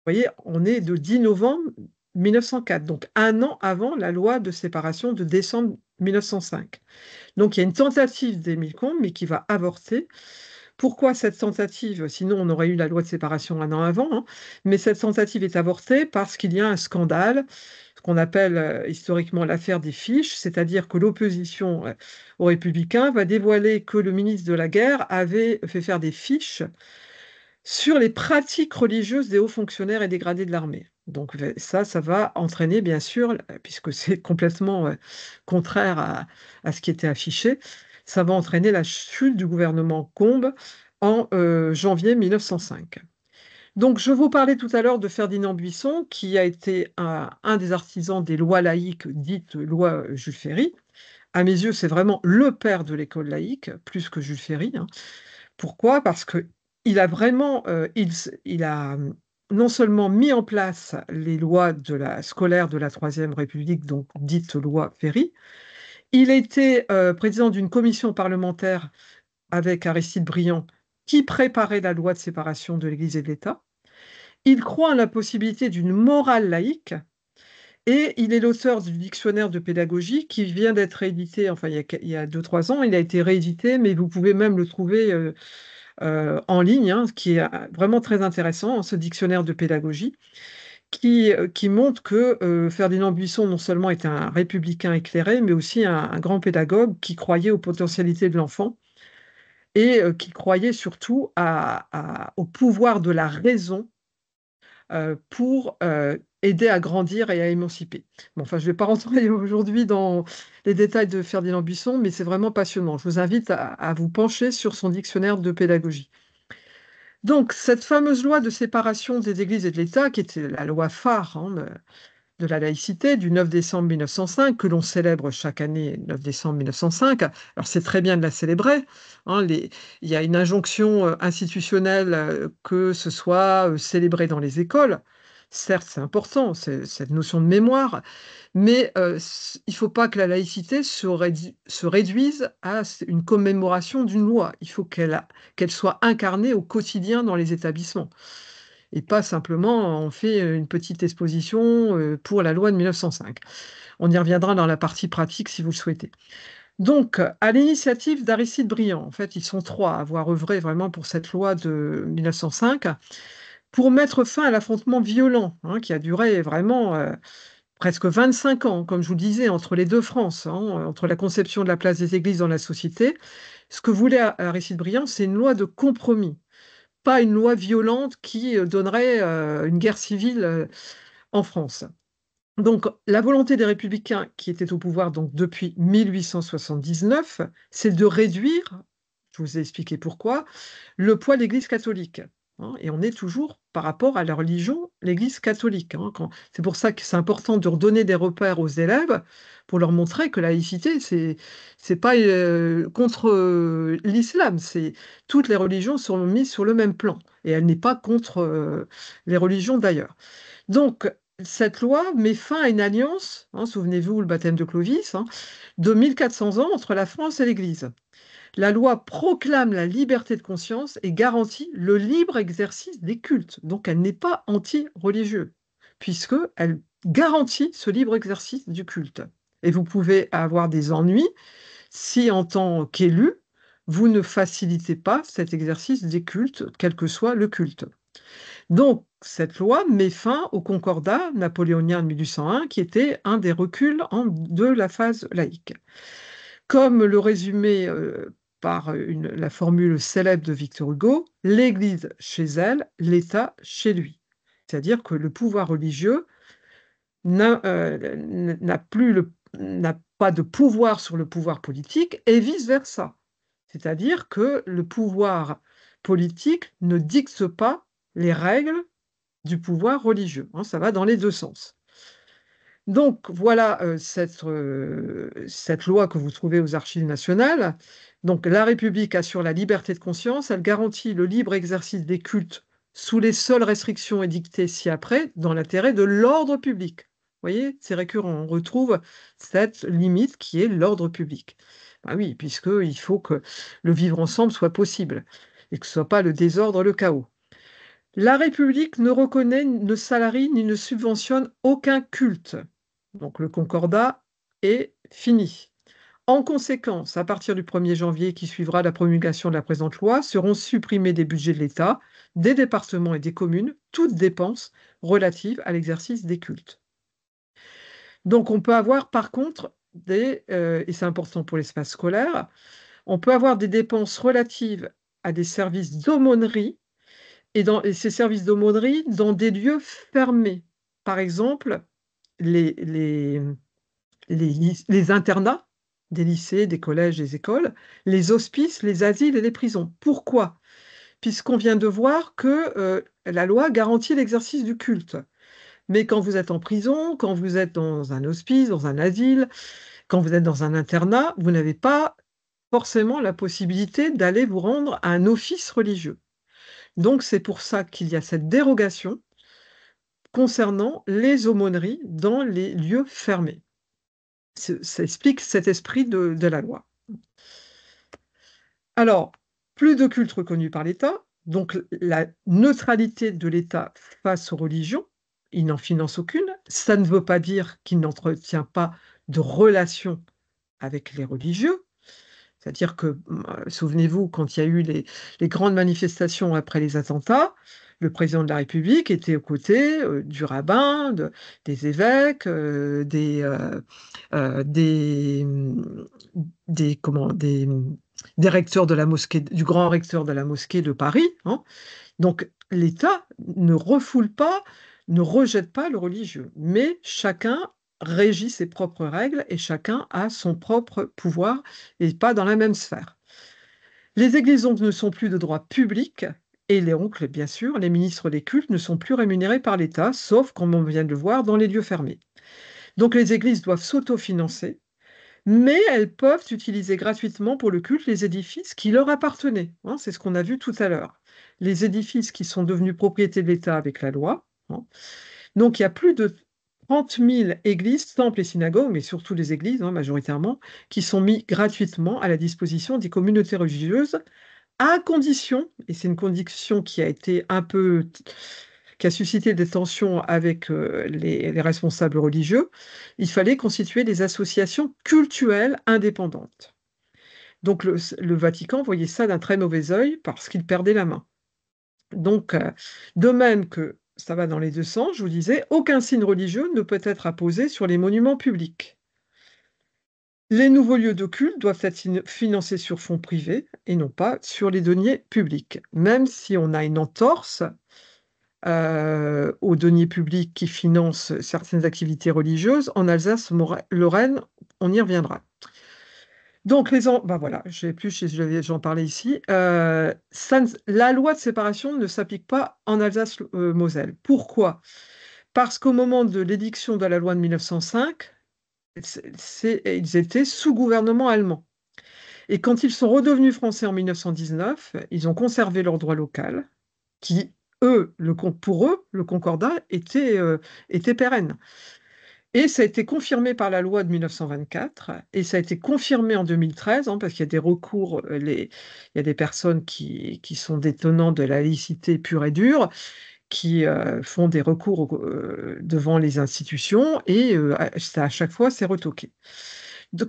Vous voyez, on est le 10 novembre 1904, donc un an avant la loi de séparation de décembre 1905. Donc il y a une tentative d'Émile Combes, mais qui va avorter. Pourquoi cette tentative? Sinon, on aurait eu la loi de séparation un an avant, hein. Mais cette tentative est avortée parce qu'il y a un scandale, ce qu'on appelle historiquement l'affaire des fiches, c'est-à-dire que l'opposition aux Républicains va dévoiler que le ministre de la Guerre avait fait faire des fiches sur les pratiques religieuses des hauts fonctionnaires et des gradés de l'armée. Donc ça va entraîner, bien sûr, puisque c'est complètement contraire à ce qui était affiché, ça va entraîner la chute du gouvernement Combes en janvier 1905. Donc, je vous parlais tout à l'heure de Ferdinand Buisson, qui a été un des artisans des lois laïques, dites loi Jules Ferry. À mes yeux, c'est vraiment le père de l'école laïque, plus que Jules Ferry, hein. Pourquoi? Parce que il a vraiment, il a non seulement mis en place les lois de la scolaire de la Troisième République, donc dite loi Ferry, il était président d'une commission parlementaire avec Aristide Briand qui préparait la loi de séparation de l'Église et de l'État. Il croit en la possibilité d'une morale laïque et il est l'auteur du dictionnaire de pédagogie qui vient d'être réédité, enfin il y a 2-3 ans, il a été réédité, mais vous pouvez même le trouver en ligne, hein, ce qui est vraiment très intéressant, hein, ce dictionnaire de pédagogie, qui montre que Ferdinand Buisson non seulement était un républicain éclairé, mais aussi un grand pédagogue qui croyait aux potentialités de l'enfant et qui croyait surtout au pouvoir de la raison pour aider à grandir et à émanciper. Bon, enfin, je ne vais pas rentrer aujourd'hui dans les détails de Ferdinand Buisson, mais c'est vraiment passionnant. Je vous invite à vous pencher sur son dictionnaire de pédagogie. Donc, cette fameuse loi de séparation des églises et de l'État, qui était la loi phare, hein, de la laïcité du 9 décembre 1905, que l'on célèbre chaque année, 9 décembre 1905. Alors, c'est très bien de la célébrer, hein. Il y a une injonction institutionnelle que ce soit célébré dans les écoles. Certes, c'est important, cette notion de mémoire, mais il ne faut pas que la laïcité se réduise à une commémoration d'une loi. Il faut qu'elle soit incarnée au quotidien dans les établissements. Et pas simplement, on fait une petite exposition pour la loi de 1905. On y reviendra dans la partie pratique si vous le souhaitez. Donc, à l'initiative d'Aristide Briand, en fait, ils sont trois à avoir œuvré vraiment pour cette loi de 1905, pour mettre fin à l'affrontement violent, hein, qui a duré vraiment presque 25 ans, comme je vous le disais, entre les deux France, hein, entre la conception de la place des églises dans la société. Ce que voulait Aristide Briand, c'est une loi de compromis, pas une loi violente qui donnerait une guerre civile en France. Donc, la volonté des républicains qui étaient au pouvoir donc, depuis 1879, c'est de réduire, je vous ai expliqué pourquoi, le poids de l'Église catholique, hein. Et on est toujours par rapport à la religion, l'Église catholique, hein. C'est pour ça que c'est important de redonner des repères aux élèves pour leur montrer que la laïcité, c'est pas contre l'islam, toutes les religions sont mises sur le même plan et elle n'est pas contre les religions d'ailleurs. Donc, cette loi met fin à une alliance, hein, souvenez-vous, le baptême de Clovis, hein, de 1400 ans entre la France et l'Église. La loi proclame la liberté de conscience et garantit le libre exercice des cultes. Donc, elle n'est pas anti-religieux, puisqu'elle garantit ce libre exercice du culte. Et vous pouvez avoir des ennuis si, en tant qu'élu, vous ne facilitez pas cet exercice des cultes, quel que soit le culte. Donc, cette loi met fin au concordat napoléonien de 1801, qui était un des reculs de la phase laïque. Comme le résumait par la formule célèbre de Victor Hugo, l'Église chez elle, l'État chez lui. C'est-à-dire que le pouvoir religieux n'a n'a pas de pouvoir sur le pouvoir politique et vice-versa. C'est-à-dire que le pouvoir politique ne dicte pas les règles du pouvoir religieux, hein, ça va dans les deux sens. Donc voilà cette loi que vous trouvez aux Archives nationales. Donc la République assure la liberté de conscience, elle garantit le libre exercice des cultes sous les seules restrictions édictées ci-après dans l'intérêt de l'ordre public. Vous voyez, c'est récurrent, on retrouve cette limite qui est l'ordre public. Ben oui, puisqu'il faut que le vivre ensemble soit possible et que ce ne soit pas le désordre, le chaos. La République ne reconnaît, ne salarie ni ne subventionne aucun culte. Donc le concordat est fini. En conséquence, à partir du 1er janvier qui suivra la promulgation de la présente loi, seront supprimés des budgets de l'État, des départements et des communes, toutes dépenses relatives à l'exercice des cultes. Donc on peut avoir par contre et c'est important pour l'espace scolaire, on peut avoir des dépenses relatives à des services d'aumônerie et ces services d'aumônerie dans des lieux fermés. Par exemple, les, les, les internats des lycées, des collèges, des écoles, les hospices, les asiles et les prisons. Pourquoi? Puisqu'on vient de voir que la loi garantit l'exercice du culte. Mais quand vous êtes en prison, quand vous êtes dans un hospice, dans un asile, quand vous êtes dans un internat, vous n'avez pas forcément la possibilité d'aller vous rendre à un office religieux. Donc c'est pour ça qu'il y a cette dérogation concernant les aumôneries dans les lieux fermés. Ça explique cet esprit de la loi. Alors, plus de culte reconnu par l'État, donc la neutralité de l'État face aux religions, il n'en finance aucune. Ça ne veut pas dire qu'il n'entretient pas de relation avec les religieux. C'est-à-dire que, souvenez-vous, quand il y a eu les grandes manifestations après les attentats, le président de la République était aux côtés du rabbin, des évêques, des recteurs de la mosquée, du grand recteur de la mosquée de Paris, hein. Donc l'État ne refoule pas, ne rejette pas le religieux, mais chacun régit ses propres règles et chacun a son propre pouvoir et pas dans la même sphère. Les églises donc ne sont plus de droit public et bien sûr, les ministres des cultes ne sont plus rémunérés par l'État, sauf, comme on vient de le voir, dans les lieux fermés. Donc les églises doivent s'autofinancer, mais elles peuvent utiliser gratuitement pour le culte les édifices qui leur appartenaient, hein, c'est ce qu'on a vu tout à l'heure. Les édifices qui sont devenus propriété de l'État avec la loi, hein. Donc il y a plus de 30 000 églises, temples et synagogues, mais surtout les églises, hein, majoritairement, qui sont mis gratuitement à la disposition des communautés religieuses, à condition, et c'est une condition qui a été qui a suscité des tensions avec les responsables religieux, il fallait constituer des associations cultuelles indépendantes. Donc le Vatican voyait ça d'un très mauvais œil parce qu'il perdait la main. Donc, de même que ça va dans les deux sens, je vous disais, aucun signe religieux ne peut être apposé sur les monuments publics. Les nouveaux lieux de culte doivent être financés sur fonds privés et non pas sur les deniers publics, même si on a une entorse aux deniers publics qui financent certaines activités religieuses. En Alsace-Lorraine, on y reviendra. Donc, ben voilà, j'en parlais ici. La loi de séparation ne s'applique pas en Alsace-Moselle. Pourquoi? Parce qu'au moment de l'édiction de la loi de 1905, ils étaient sous gouvernement allemand. Et quand ils sont redevenus français en 1919, ils ont conservé leur droit local, qui, pour eux, le concordat était pérenne. Et ça a été confirmé par la loi de 1924, et ça a été confirmé en 2013, hein, parce qu'il y a des recours, il y a des personnes qui sont des tenants de la laïcité pure et dure, qui font des recours devant les institutions, et à chaque fois, c'est retoqué.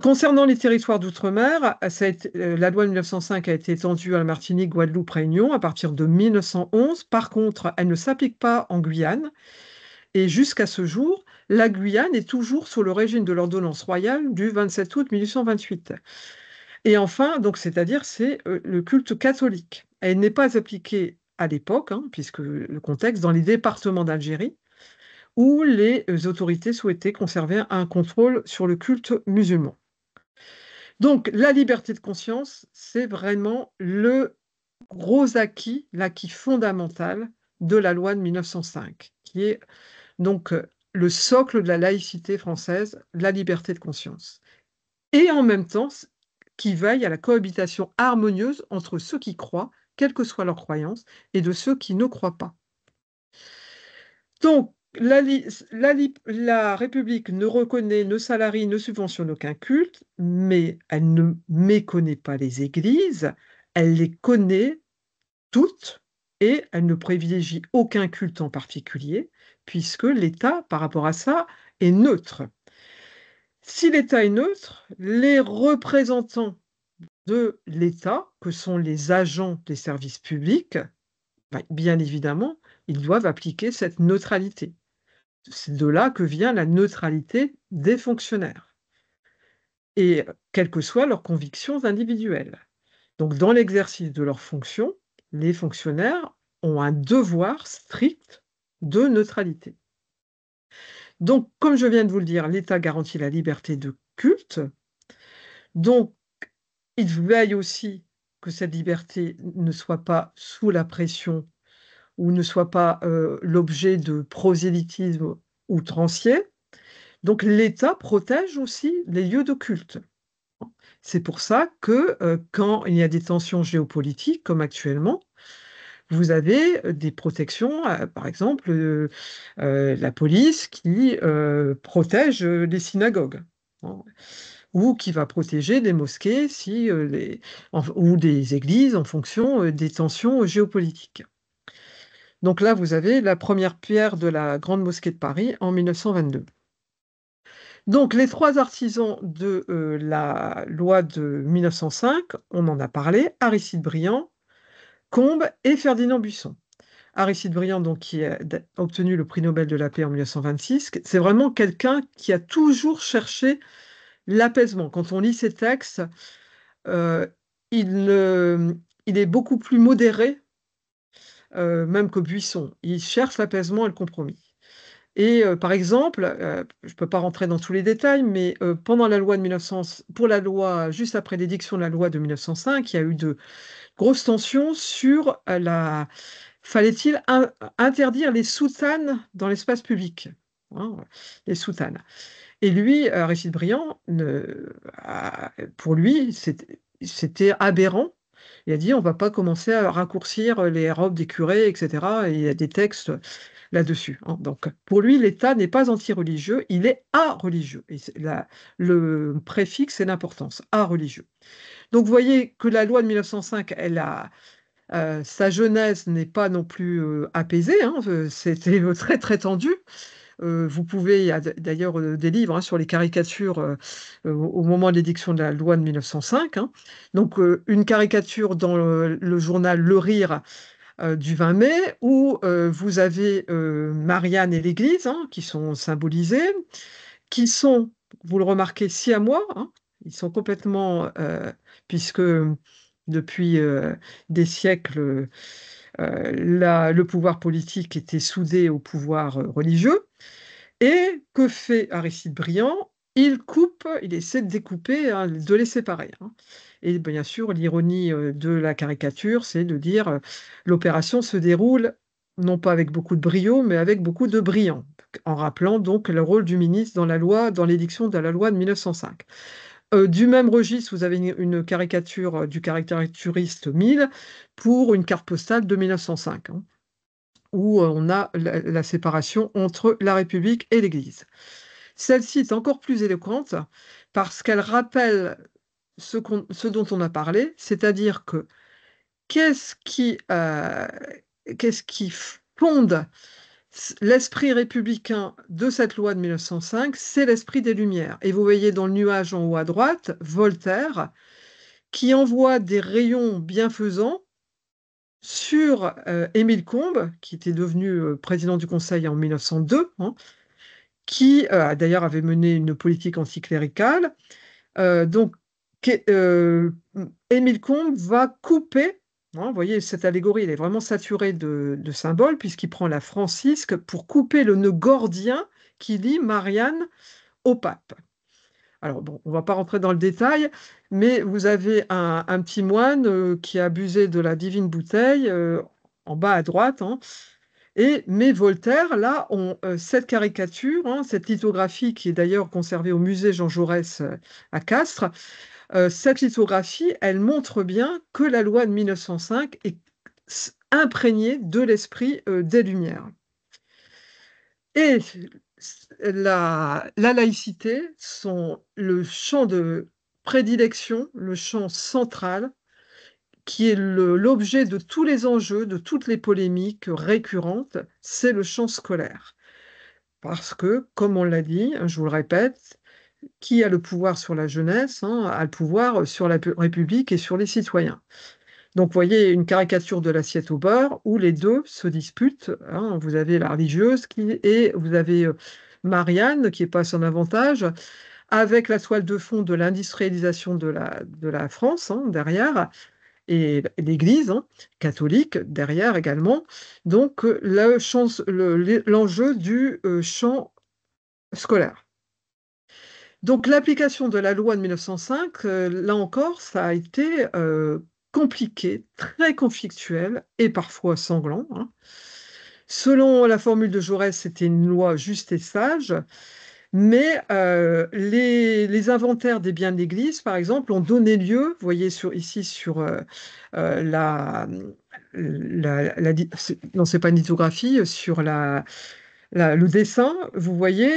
Concernant les territoires d'outre-mer, la loi de 1905 a été étendue à la Martinique, Guadeloupe, Réunion à partir de 1911. Par contre, elle ne s'applique pas en Guyane. Et jusqu'à ce jour, la Guyane est toujours sous le régime de l'ordonnance royale du 27 août 1828. Et enfin, donc, c'est-à-dire, c'est le culte catholique. Elle n'est pas appliquée à l'époque, hein, puisque le contexte, dans les départements d'Algérie, où les autorités souhaitaient conserver un contrôle sur le culte musulman. Donc, la liberté de conscience, c'est vraiment le gros acquis, l'acquis fondamental de la loi de 1905, qui est donc le socle de la laïcité française, la liberté de conscience. Et en même temps, qui veille à la cohabitation harmonieuse entre ceux qui croient, quelle que soit leur croyance, et de ceux qui ne croient pas. Donc, la République ne reconnaît, ne salarie, ne subventionne aucun culte, mais elle ne méconnaît pas les églises, elle les connaît toutes et elle ne privilégie aucun culte en particulier, puisque l'État, par rapport à ça, est neutre. Si l'État est neutre, les représentants de l'État, que sont les agents des services publics, bien évidemment, ils doivent appliquer cette neutralité. C'est de là que vient la neutralité des fonctionnaires, et quelles que soient leurs convictions individuelles. Donc, dans l'exercice de leurs fonctions, les fonctionnaires ont un devoir strict de neutralité. Donc, comme je viens de vous le dire, l'État garantit la liberté de culte. Donc, il veille aussi que cette liberté ne soit pas sous la pression ou ne soit pas l'objet de prosélytisme outrancier. Donc, l'État protège aussi les lieux de culte. C'est pour ça que quand il y a des tensions géopolitiques, comme actuellement, vous avez des protections, par exemple, la police qui protège les synagogues, hein, ou qui va protéger des mosquées ou des églises en fonction des tensions géopolitiques. Donc là, vous avez la première pierre de la Grande Mosquée de Paris en 1922. Donc les trois artisans de la loi de 1905, on en a parlé, Aristide Briand, Combes et Ferdinand Buisson. Aristide Briand, donc, qui a obtenu le prix Nobel de la paix en 1926, c'est vraiment quelqu'un qui a toujours cherché l'apaisement. Quand on lit ses textes, euh, il est beaucoup plus modéré, même que Buisson. Il cherche l'apaisement et le compromis. Et par exemple, je ne peux pas rentrer dans tous les détails, mais pendant la loi de 1900, pour la loi, juste après l'édiction de la loi de 1905, il y a eu de grosses tensions sur fallait-il interdire les soutanes dans l'espace public, hein, les soutanes. Et lui, Aristide Briand, pour lui, c'était aberrant. Il a dit, on ne va pas commencer à raccourcir les robes des curés, etc. Et il y a des textes là-dessus, hein. Donc, pour lui, l'État n'est pas anti-religieux, il est a-religieux. Et le préfixe, c'est l'importance, a-religieux. Donc, vous voyez que la loi de 1905, sa genèse n'est pas non plus apaisée, hein, c'était très très tendu. Il y a d'ailleurs des livres, hein, sur les caricatures au moment de l'édiction de la loi de 1905, hein. Donc, une caricature dans le journal Le Rire du 20 mai, où vous avez Marianne et l'Église, hein, qui sont symbolisés, qui sont, vous le remarquez, siamois, hein. Ils sont complètement, puisque depuis des siècles, le pouvoir politique était soudé au pouvoir religieux. Et que fait Aristide Briand? Il essaie de découper, hein, de les séparer, hein. Et bien sûr, l'ironie de la caricature, c'est de dire l'opération se déroule non pas avec beaucoup de brio, mais avec beaucoup de brillant, en rappelant donc le rôle du ministre dans l'édiction de la loi de 1905. Du même registre, vous avez une caricature du caricaturiste 1000 pour une carte postale de 1905, hein, où on a la séparation entre la République et l'Église. Celle-ci est encore plus éloquente parce qu'elle rappelle ce dont on a parlé, c'est-à-dire qu'est-ce qui fonde L'esprit républicain de cette loi de 1905, c'est l'esprit des Lumières. Et vous voyez dans le nuage en haut à droite, Voltaire, qui envoie des rayons bienfaisants sur Émile Combes, qui était devenu président du Conseil en 1902, hein, qui d'ailleurs avait mené une politique anticléricale. Donc, euh, Émile Combes va couper, hein, vous voyez, cette allégorie, elle est vraiment saturée de symboles, puisqu'il prend la francisque pour couper le nœud gordien qui lie Marianne au pape. Alors, bon, on ne va pas rentrer dans le détail, mais vous avez un petit moine qui a abusé de la divine bouteille, en bas à droite, hein, mais Voltaire, là, cette caricature, hein, cette lithographie qui est d'ailleurs conservée au musée Jean Jaurès à Castres, cette lithographie, elle montre bien que la loi de 1905 est imprégnée de l'esprit des Lumières. Et la laïcité, le champ de prédilection, le champ central, qui est l'objet de tous les enjeux, de toutes les polémiques récurrentes, c'est le champ scolaire. Parce que, comme on l'a dit, je vous le répète, qui a le pouvoir sur la jeunesse, hein, a le pouvoir sur la République et sur les citoyens. Donc, vous voyez une caricature de l'assiette au beurre où les deux se disputent, hein. Vous avez la religieuse et vous avez Marianne qui est pas à son avantage, avec la toile de fond de l'industrialisation de la France, hein, derrière, et l'Église, hein, catholique derrière également. Donc, l'enjeu du champ scolaire. Donc, l'application de la loi de 1905, là encore, ça a été compliqué, très conflictuel et parfois sanglant, hein. Selon la formule de Jaurès, c'était une loi juste et sage, mais les inventaires des biens de l'Église, par exemple, ont donné lieu, vous voyez ici sur non, c'est pas une lithographie, sur le dessin, vous voyez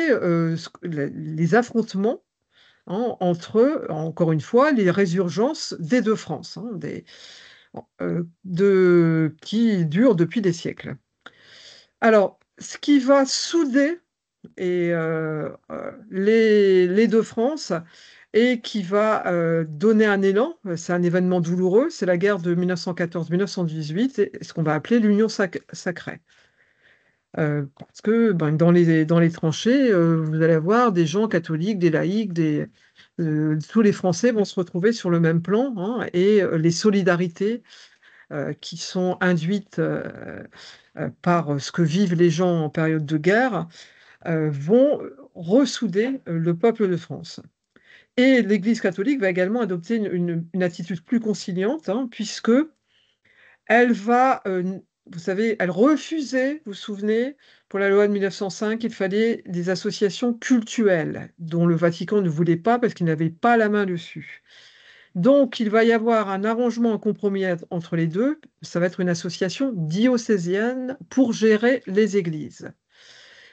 les affrontements, hein, entre, encore une fois, les résurgences des deux France, hein, qui durent depuis des siècles. Alors, ce qui va souder les deux France et qui va donner un élan, c'est un événement douloureux, c'est la guerre de 1914-1918, et ce qu'on va appeler l'Union sacrée. Parce que dans les tranchées, vous allez avoir des gens catholiques, des laïcs, tous les Français vont se retrouver sur le même plan, hein, et les solidarités qui sont induites par ce que vivent les gens en période de guerre vont ressouder le peuple de France. Et l'Église catholique va également adopter une attitude plus conciliante, hein, puisque elle va, vous savez, elle refusait, vous vous souvenez, pour la loi de 1905, il fallait des associations cultuelles, dont le Vatican ne voulait pas parce qu'il n'avait pas la main dessus. Donc, il va y avoir un arrangement, un compromis entre les deux. Ça va être une association diocésaine pour gérer les églises.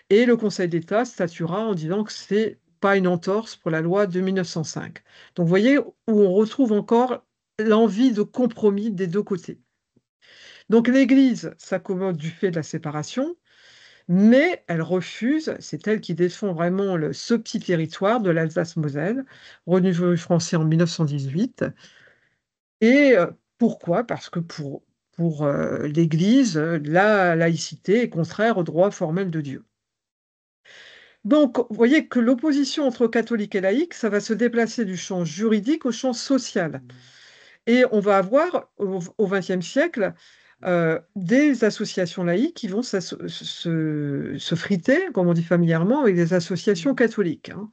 Et le Conseil d'État statuera en disant que ce n'est pas une entorse pour la loi de 1905. Donc, vous voyez où on retrouve encore l'envie de compromis des deux côtés. Donc, l'Église s'accommode du fait de la séparation, mais elle refuse, c'est elle qui défend vraiment ce petit territoire de l'Alsace-Moselle, renouvelé français en 1918. Et pourquoi? Parce que pour l'Église, la laïcité est contraire au droit formel de Dieu. Donc, vous voyez que l'opposition entre catholiques et laïcs, ça va se déplacer du champ juridique au champ social. Et on va avoir au XXe siècle des associations laïques qui vont se friter, comme on dit familièrement, avec des associations catholiques, hein.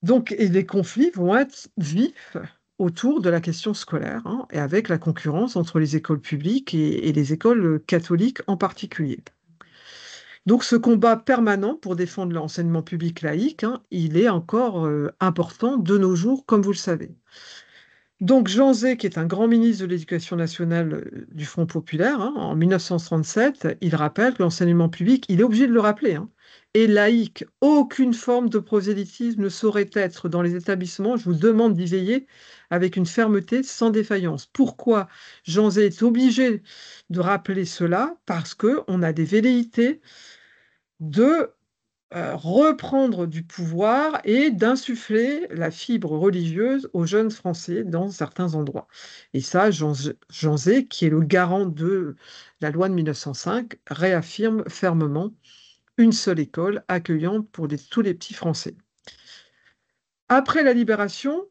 Donc, et les conflits vont être vifs autour de la question scolaire, hein, et avec la concurrence entre les écoles publiques et les écoles catholiques en particulier. Donc, ce combat permanent pour défendre l'enseignement public laïque, hein, il est encore important de nos jours, comme vous le savez. Donc Jean Zay, qui est un grand ministre de l'Éducation nationale du Front populaire, hein, en 1937, il rappelle que l'enseignement public, il est obligé de le rappeler, hein, est laïque. Aucune forme de prosélytisme ne saurait être dans les établissements. Je vous demande d'y veiller avec une fermeté sans défaillance. Pourquoi Jean Zay est obligé de rappeler cela? Parce qu'on a des velléités de reprendre du pouvoir et d'insuffler la fibre religieuse aux jeunes Français dans certains endroits. Et ça, Jean Zay, qui est le garant de la loi de 1905, réaffirme fermement une seule école accueillante pour tous les petits Français. Après la Libération,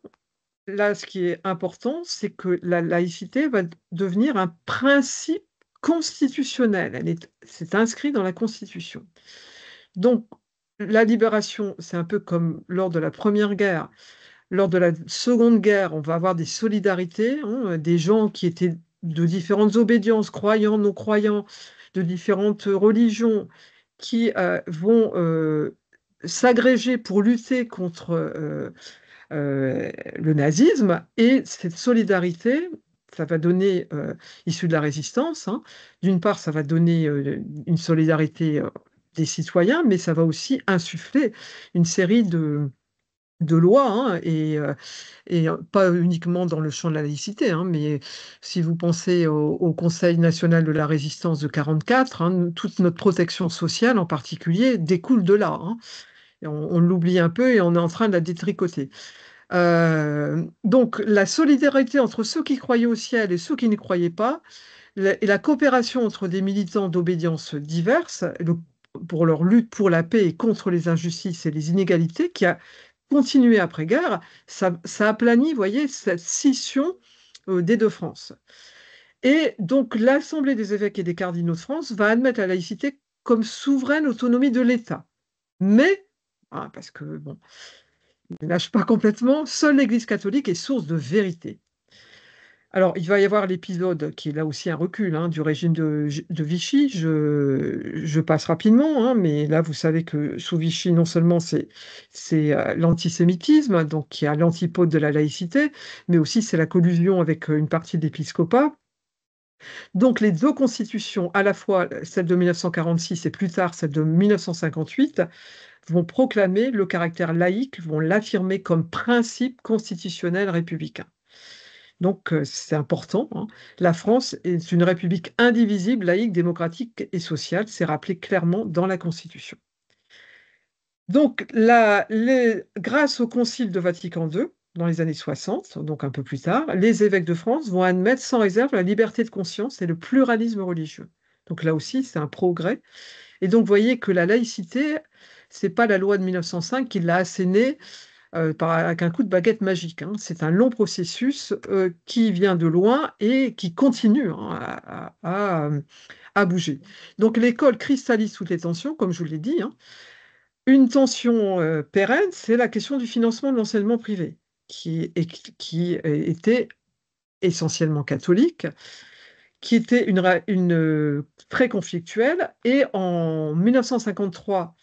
là, ce qui est important, c'est que la laïcité va devenir un principe constitutionnel. C'est inscrit dans la Constitution. Donc, la libération, c'est un peu comme lors de la Première Guerre. Lors de la Seconde Guerre, on va avoir des solidarités, hein, des gens qui étaient de différentes obédiences, croyants, non-croyants, de différentes religions, qui vont s'agréger pour lutter contre le nazisme. Et cette solidarité, ça va donner, issue de la résistance, hein, d'une part, ça va donner une solidarité des citoyens, mais ça va aussi insuffler une série de lois, hein, et pas uniquement dans le champ de la laïcité, hein, mais si vous pensez au Conseil national de la résistance de 1944, hein, toute notre protection sociale en particulier découle de là, hein. Et on l'oublie un peu et on est en train de la détricoter. Donc la solidarité entre ceux qui croyaient au ciel et ceux qui n'y croyaient pas, et la coopération entre des militants d'obédiences diverses, pour leur lutte pour la paix et contre les injustices et les inégalités, qui a continué après-guerre, ça aplanit, vous voyez, cette scission des deux France. Et donc l'Assemblée des évêques et des cardinaux de France va admettre la laïcité comme souveraine autonomie de l'État. Mais, parce que, bon, ne lâche pas complètement, seule l'Église catholique est source de vérité. Alors, il va y avoir l'épisode qui est là aussi un recul, hein, du régime de Vichy. Je passe rapidement, hein, mais là, vous savez que sous Vichy, non seulement c'est l'antisémitisme, donc qui est à l'antipode de la laïcité, mais aussi c'est la collusion avec une partie de l'épiscopat. Donc, les deux constitutions, à la fois celle de 1946 et plus tard celle de 1958, vont proclamer le caractère laïque, vont l'affirmer comme principe constitutionnel républicain. Donc, c'est important, hein. La France est une république indivisible, laïque, démocratique et sociale. C'est rappelé clairement dans la Constitution. Donc, grâce au Concile de Vatican II, dans les années 60, donc un peu plus tard, les évêques de France vont admettre sans réserve la liberté de conscience et le pluralisme religieux. Donc là aussi, c'est un progrès. Et donc, vous voyez que la laïcité, c'est pas la loi de 1905 qui l'a assénée avec un coup de baguette magique, hein. C'est un long processus qui vient de loin et qui continue, hein, à bouger. Donc l'école cristallise toutes les tensions, comme je vous l'ai dit, hein. Une tension pérenne, c'est la question du financement de l'enseignement privé, qui était essentiellement catholique, qui était très conflictuelle. Et en 1953,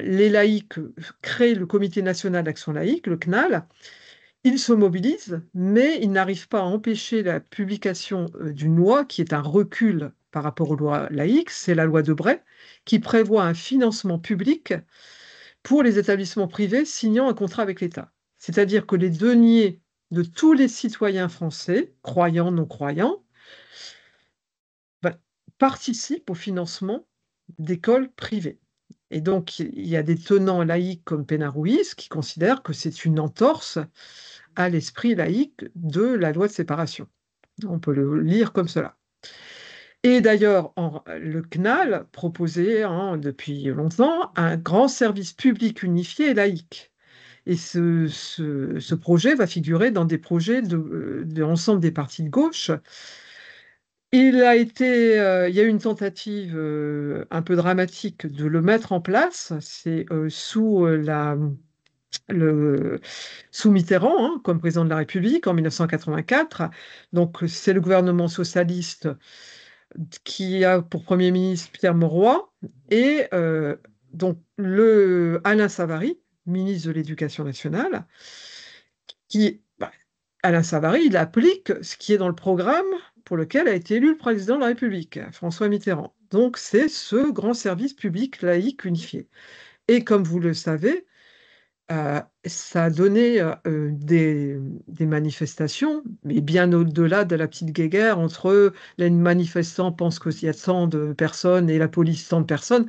les laïcs créent le Comité national d'action laïque, le CNAL. Ils se mobilisent, mais ils n'arrivent pas à empêcher la publication d'une loi qui est un recul par rapport aux lois laïques, c'est la loi Debray, qui prévoit un financement public pour les établissements privés signant un contrat avec l'État. C'est-à-dire que les deniers de tous les citoyens français, croyants, non-croyants, bah, participent au financement d'écoles privées. Et donc, il y a des tenants laïcs comme Pénard-Ruiz qui considèrent que c'est une entorse à l'esprit laïque de la loi de séparation. On peut le lire comme cela. Et d'ailleurs, le CNAL proposait, hein, depuis longtemps un grand service public unifié et laïque. Et ce projet va figurer dans des projets de l'ensemble des partis de gauche. Il y a eu une tentative un peu dramatique de le mettre en place. C'est sous Mitterrand, hein, comme président de la République en 1984. Donc, c'est le gouvernement socialiste qui a pour Premier ministre Pierre Mauroy et donc Alain Savary, ministre de l'Éducation nationale, qui Alain Savary, il applique ce qui est dans le programme pour lequel a été élu le président de la République, François Mitterrand. Donc, c'est ce grand service public laïque unifié. Et comme vous le savez, ça a donné des manifestations, mais bien au-delà de la petite guéguerre entre les manifestants pensent qu'il y a tant de personnes et la police tant de personnes.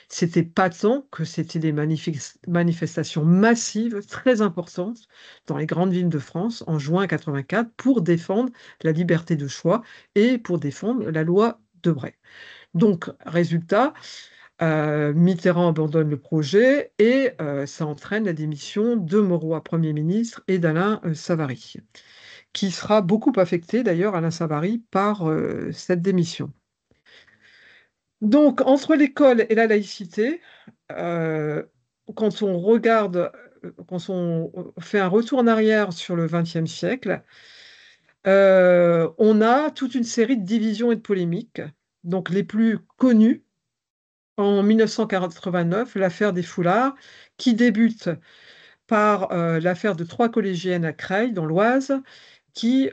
C'était patent que c'était des manifestations massives, très importantes, dans les grandes villes de France en juin 84 pour défendre la liberté de choix et pour défendre la loi Debré. Donc, résultat, Mitterrand abandonne le projet et ça entraîne la démission de Mauroy, Premier ministre, et d'Alain Savary, qui sera beaucoup affecté d'ailleurs, Alain Savary, par cette démission. Donc, entre l'école et la laïcité, euh, quand on regarde, quand on fait un retour en arrière sur le XXe siècle, on a toute une série de divisions et de polémiques. Donc, les plus connues, en 1989, l'affaire des foulards, qui débute par l'affaire de 3 collégiennes à Creil, dans l'Oise, qui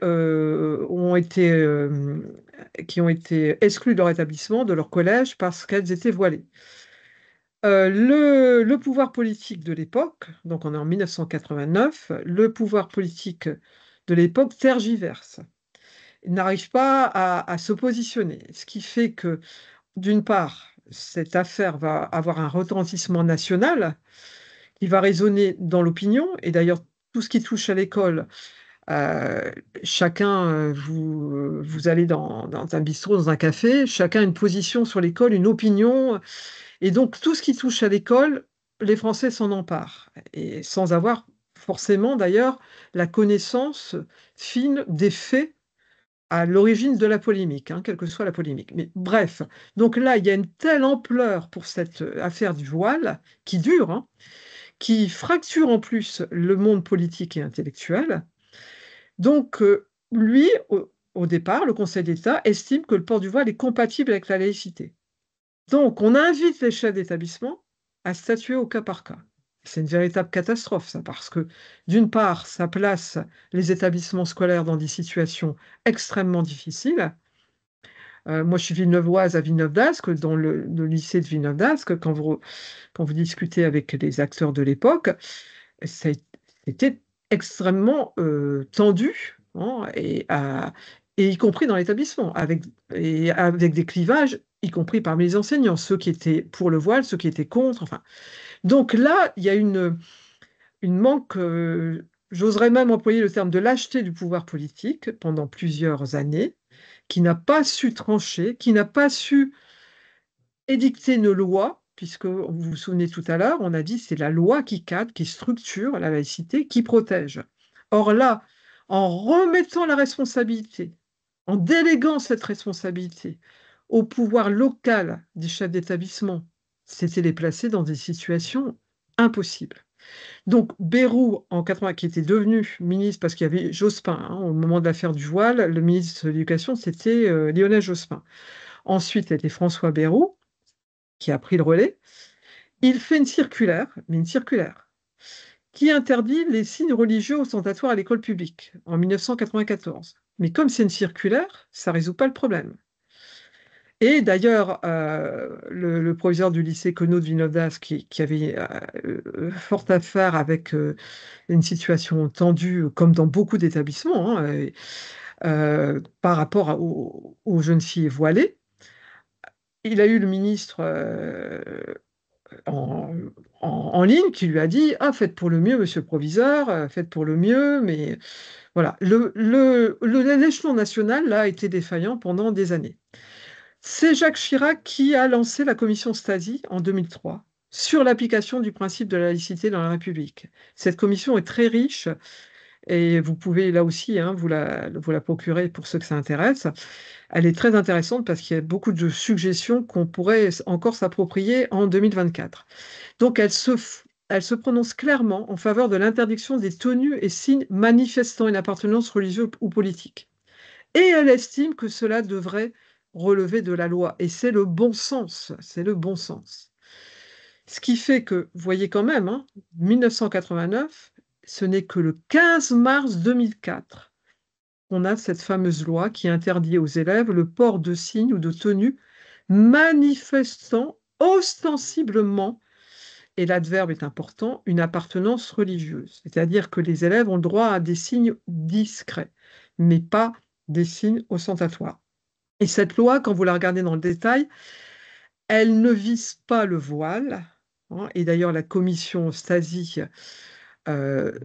qui ont été exclues de leur établissement, de leur collège, parce qu'elles étaient voilées. Le pouvoir politique de l'époque, donc on est en 1989, le pouvoir politique de l'époque tergiverse. Il n'arrive pas à se positionner, ce qui fait que, d'une part, cette affaire va avoir un retentissement national qui va résonner dans l'opinion, et d'ailleurs, tout ce qui touche à l'école, euh, chacun, vous allez dans un bistrot, dans un café, chacun a une position sur l'école, une opinion, et donc tout ce qui touche à l'école, les Français s'en emparent, et sans avoir forcément d'ailleurs la connaissance fine des faits à l'origine de la polémique, hein, quelle que soit la polémique. Mais bref, donc là, il y a une telle ampleur pour cette affaire du voile qui dure, hein, qui fracture en plus le monde politique et intellectuel. Donc, lui, au départ, le Conseil d'État estime que le port du voile est compatible avec la laïcité. Donc, on invite les chefs d'établissement à statuer au cas par cas. C'est une véritable catastrophe, ça, parce que, d'une part, ça place les établissements scolaires dans des situations extrêmement difficiles. Moi, je suis villeneuvoise à Villeneuve-d'Ascq, dans le lycée de Villeneuve-d'Ascq. Quand vous discutez avec les acteurs de l'époque, c'était extrêmement tendu, hein, et y compris dans l'établissement, avec des clivages, y compris parmi les enseignants, ceux qui étaient pour le voile, ceux qui étaient contre. Enfin. Donc là, il y a une manque, j'oserais même employer le terme de lâcheté du pouvoir politique pendant plusieurs années, qui n'a pas su trancher, qui n'a pas su édicter une loi, puisque vous vous souvenez tout à l'heure, on a dit c'est la loi qui cadre, qui structure la laïcité, qui protège. Or là, en remettant la responsabilité, en déléguant cette responsabilité au pouvoir local des chefs d'établissement, c'était les placer dans des situations impossibles. Donc Bayrou, en 80, qui était devenu ministre, parce qu'il y avait Jospin, hein, au moment de l'affaire du voile, le ministre de l'Éducation, c'était Lionel Jospin. Ensuite, il y a été François Bayrou, qui a pris le relais. Il fait une circulaire, mais une circulaire, qui interdit les signes religieux ostentatoires à l'école publique en 1994. Mais comme c'est une circulaire, ça ne résout pas le problème. Et d'ailleurs, le proviseur du lycée Conneau de Villeneuve-d'Ascq, qui avait fort à faire avec une situation tendue, comme dans beaucoup d'établissements, hein, par rapport aux jeunes filles voilées, il a eu le ministre en, en ligne qui lui a dit: Ah, faites pour le mieux, monsieur le proviseur, faites pour le mieux. Mais voilà, l'échelon national là, a été défaillant pendant des années. C'est Jacques Chirac qui a lancé la commission Stasi en 2003 sur l'application du principe de la laïcité dans la République. Cette commission est très riche et vous pouvez là aussi, hein, vous la procurer pour ceux que ça intéresse. Elle est très intéressante parce qu'il y a beaucoup de suggestions qu'on pourrait encore s'approprier en 2024. Donc elle se prononce clairement en faveur de l'interdiction des tenues et signes manifestant une appartenance religieuse ou politique. Et elle estime que cela devrait relever de la loi. Et c'est le bon sens, c'est le bon sens. Ce qui fait que, vous voyez quand même, hein, 1989, ce n'est que le 15 mars 2004 qu'on a cette fameuse loi qui interdit aux élèves le port de signes ou de tenues manifestant ostensiblement, et l'adverbe est important, une appartenance religieuse. C'est-à-dire que les élèves ont le droit à des signes discrets, mais pas des signes ostentatoires. Et cette loi, quand vous la regardez dans le détail, elle ne vise pas le voile, hein. Et d'ailleurs, la commission Stasi euh,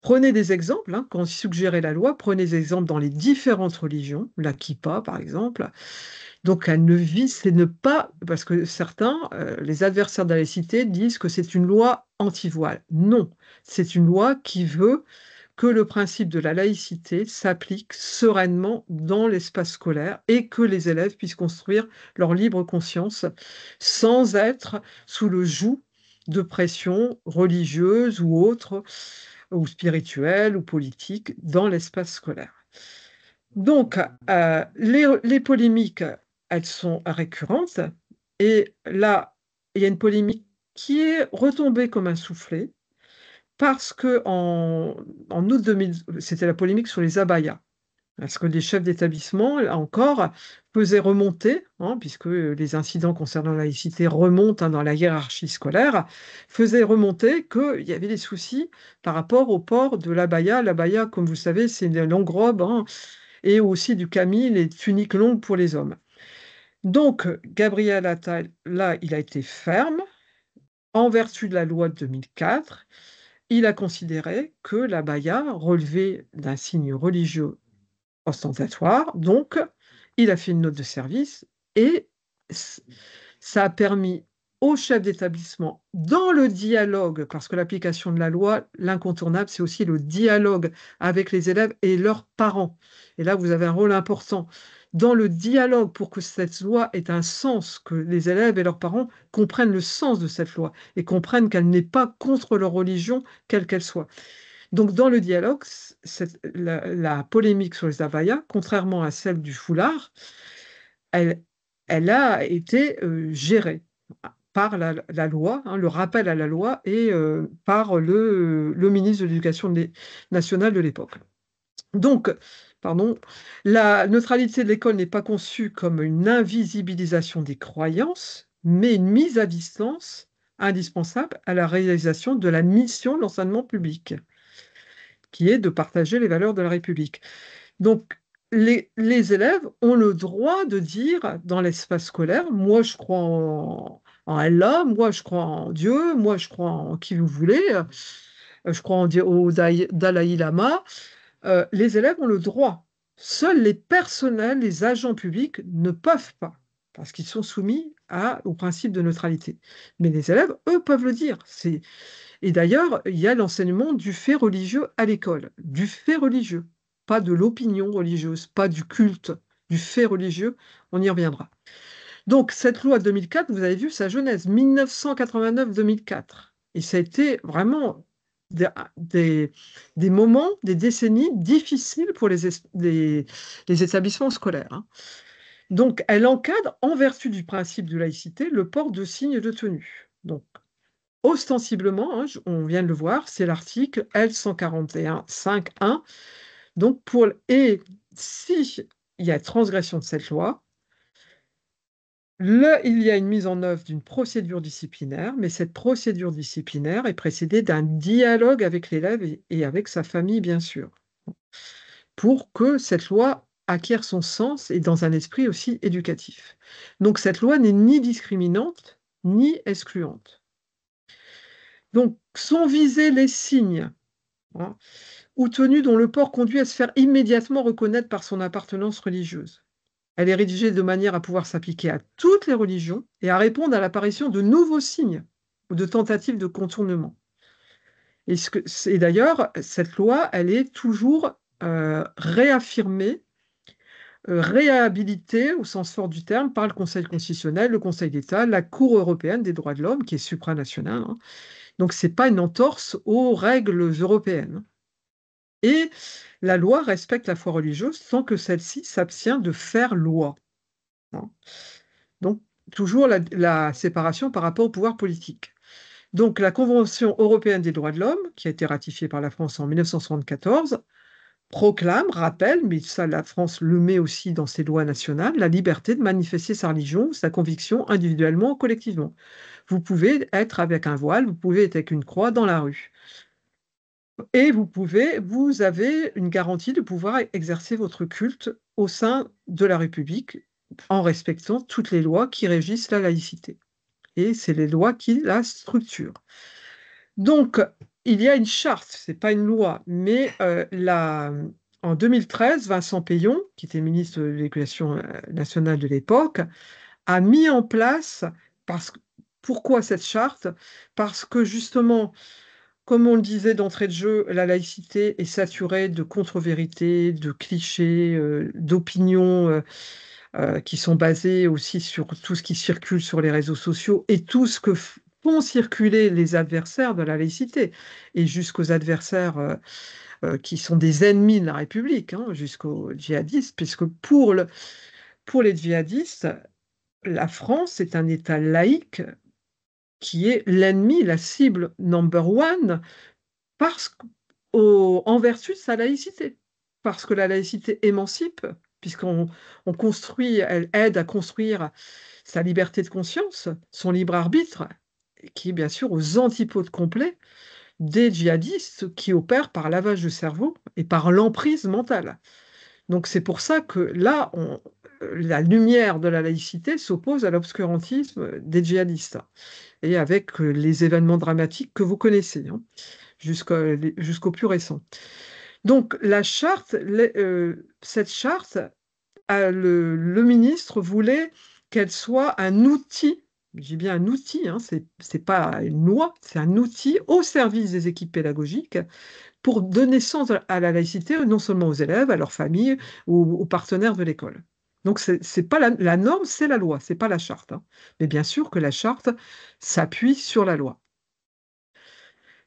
prenait des exemples, hein, quand on suggérait la loi, prenait des exemples dans les différentes religions, la kippa par exemple. Donc elle ne vise, c'est ne pas, parce que certains, les adversaires de la laïcité, disent que c'est une loi anti-voile. Non, c'est une loi qui veut que le principe de la laïcité s'applique sereinement dans l'espace scolaire et que les élèves puissent construire leur libre conscience sans être sous le joug de pression religieuse ou autre, ou spirituelle ou politique dans l'espace scolaire. Donc, les polémiques, elles sont récurrentes. Et là, il y a une polémique qui est retombée comme un soufflet parce que en août 2000, c'était la polémique sur les abayas. Parce que les chefs d'établissement, là encore, faisaient remonter, hein, puisque les incidents concernant la laïcité remontent, hein, dans la hiérarchie scolaire, faisaient remonter qu'il y avait des soucis par rapport au port de l'abaya. L'abaya, comme vous savez, c'est une longue robe, hein, et aussi du camil, les tuniques longues pour les hommes. Donc, Gabriel Attal, là, il a été ferme. En vertu de la loi de 2004, il a considéré que l'abaya relevait d'un signe religieux ostentatoire. Donc, il a fait une note de service et ça a permis au chef d'établissement, dans le dialogue, parce que l'application de la loi, l'incontournable, c'est aussi le dialogue avec les élèves et leurs parents. Et là, vous avez un rôle important dans le dialogue pour que cette loi ait un sens, que les élèves et leurs parents comprennent le sens de cette loi et comprennent qu'elle n'est pas contre leur religion, quelle qu'elle soit. Donc, dans le dialogue, la polémique sur les abayas, contrairement à celle du foulard, elle, elle a été gérée par la loi, hein, le rappel à la loi, et par le ministre de l'Éducation nationale de l'époque. Donc, pardon, la neutralité de l'école n'est pas conçue comme une invisibilisation des croyances, mais une mise à distance indispensable à la réalisation de la mission de l'enseignement public, qui est de partager les valeurs de la République. Donc, les élèves ont le droit de dire dans l'espace scolaire, moi je crois en Allah, moi je crois en Dieu, moi je crois en qui vous voulez, je crois au Dalai Lama. Les élèves ont le droit. Seuls les personnels, les agents publics ne peuvent pas, parce qu'ils sont soumis au principe de neutralité. Mais les élèves, eux, peuvent le dire. Et d'ailleurs, il y a l'enseignement du fait religieux à l'école, du fait religieux, pas de l'opinion religieuse, pas du culte, du fait religieux, on y reviendra. Donc, cette loi de 2004, vous avez vu sa genèse, 1989-2004. Et ça a été vraiment des moments, des décennies difficiles pour les établissements scolaires, hein. Donc, elle encadre, en vertu du principe de laïcité, le port de signes de tenue. Donc, ostensiblement, hein, on vient de le voir, c'est l'article L141-5.1. Donc, si il y a transgression de cette loi, là, il y a une mise en œuvre d'une procédure disciplinaire, mais cette procédure disciplinaire est précédée d'un dialogue avec l'élève et avec sa famille, bien sûr, pour que cette loi acquiert son sens et dans un esprit aussi éducatif. Donc, cette loi n'est ni discriminante ni excluante. Donc, sont visés les signes, hein, ou tenues dont le port conduit à se faire immédiatement reconnaître par son appartenance religieuse. Elle est rédigée de manière à pouvoir s'appliquer à toutes les religions et à répondre à l'apparition de nouveaux signes ou de tentatives de contournement. Et d'ailleurs, cette loi, elle est toujours réaffirmée, réhabilitée au sens fort du terme par le Conseil constitutionnel, le Conseil d'État, la Cour européenne des droits de l'homme, qui est supranationale, hein. Donc, ce n'est pas une entorse aux règles européennes. Et la loi respecte la foi religieuse sans que celle-ci s'abstient de faire loi, hein. Donc, toujours la séparation par rapport au pouvoir politique. Donc, la Convention européenne des droits de l'homme, qui a été ratifiée par la France en 1974, proclame, rappelle, mais ça, la France le met aussi dans ses lois nationales, la liberté de manifester sa religion ou sa conviction individuellement ou collectivement. Vous pouvez être avec un voile, vous pouvez être avec une croix dans la rue. Et vous avez une garantie de pouvoir exercer votre culte au sein de la République en respectant toutes les lois qui régissent la laïcité. Et c'est les lois qui la structurent. Donc, il y a une charte, ce n'est pas une loi, mais en 2013, Vincent Peillon, qui était ministre de l'Éducation nationale de l'époque, a mis en place, pourquoi cette charte? Parce que justement, comme on le disait d'entrée de jeu, la laïcité est saturée de contre-vérités, de clichés, d'opinions qui sont basées aussi sur tout ce qui circule sur les réseaux sociaux et tout ce que font circuler les adversaires de la laïcité, et jusqu'aux adversaires qui sont des ennemis de la République, hein, jusqu'aux djihadistes, puisque pour les djihadistes, la France est un État laïque qui est l'ennemi, la cible number one, en vertu de sa laïcité. Parce que la laïcité émancipe, puisqu'on construit, elle aide à construire sa liberté de conscience, son libre arbitre, qui est bien sûr aux antipodes complets des djihadistes qui opèrent par lavage de cerveau et par l'emprise mentale. Donc c'est pour ça que là, la lumière de la laïcité s'oppose à l'obscurantisme des djihadistes, et avec les événements dramatiques que vous connaissez, hein, jusqu'au plus récent. Donc la charte, cette charte, le ministre voulait qu'elle soit un outil, je dis bien un outil, hein, c'est pas une loi, c'est un outil au service des équipes pédagogiques pour donner sens à la laïcité, non seulement aux élèves, à leurs familles ou aux partenaires de l'école. Donc c'est pas la norme, c'est la loi, c'est pas la charte, hein. Mais bien sûr que la charte s'appuie sur la loi.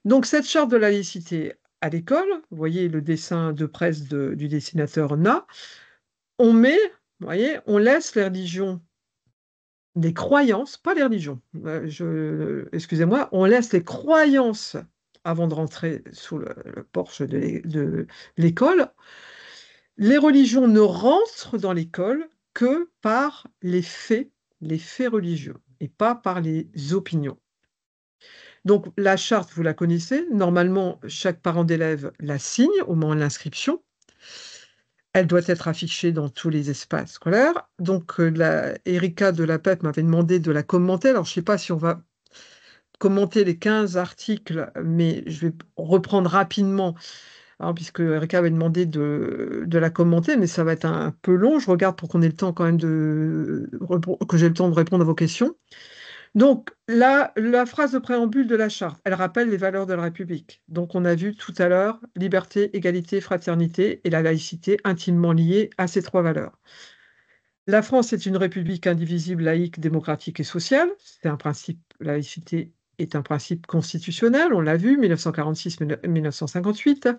Donc cette charte de la laïcité à l'école, vous voyez le dessin de presse du dessinateur Na, vous voyez, on laisse les religions, les croyances, pas les religions, excusez-moi, on laisse les croyances avant de rentrer sous le porche de l'école. Les religions ne rentrent dans l'école que par les faits religieux, et pas par les opinions. Donc la charte, vous la connaissez, normalement chaque parent d'élève la signe au moment de l'inscription. Elle doit être affichée dans tous les espaces scolaires. Donc, Erika de la PEP m'avait demandé de la commenter. Alors, je ne sais pas si on va commenter les 15 articles, mais je vais reprendre rapidement, hein, puisque Erika avait demandé de la commenter, mais ça va être un peu long. Je regarde pour qu'on ait le temps quand même que j'ai le temps de répondre à vos questions. Donc, la phrase de préambule de la charte, elle rappelle les valeurs de la République. Donc, on a vu tout à l'heure liberté, égalité, fraternité et la laïcité intimement liées à ces trois valeurs. La France est une république indivisible, laïque, démocratique et sociale. C'est un principe, la laïcité est un principe constitutionnel, on l'a vu, 1946-1958.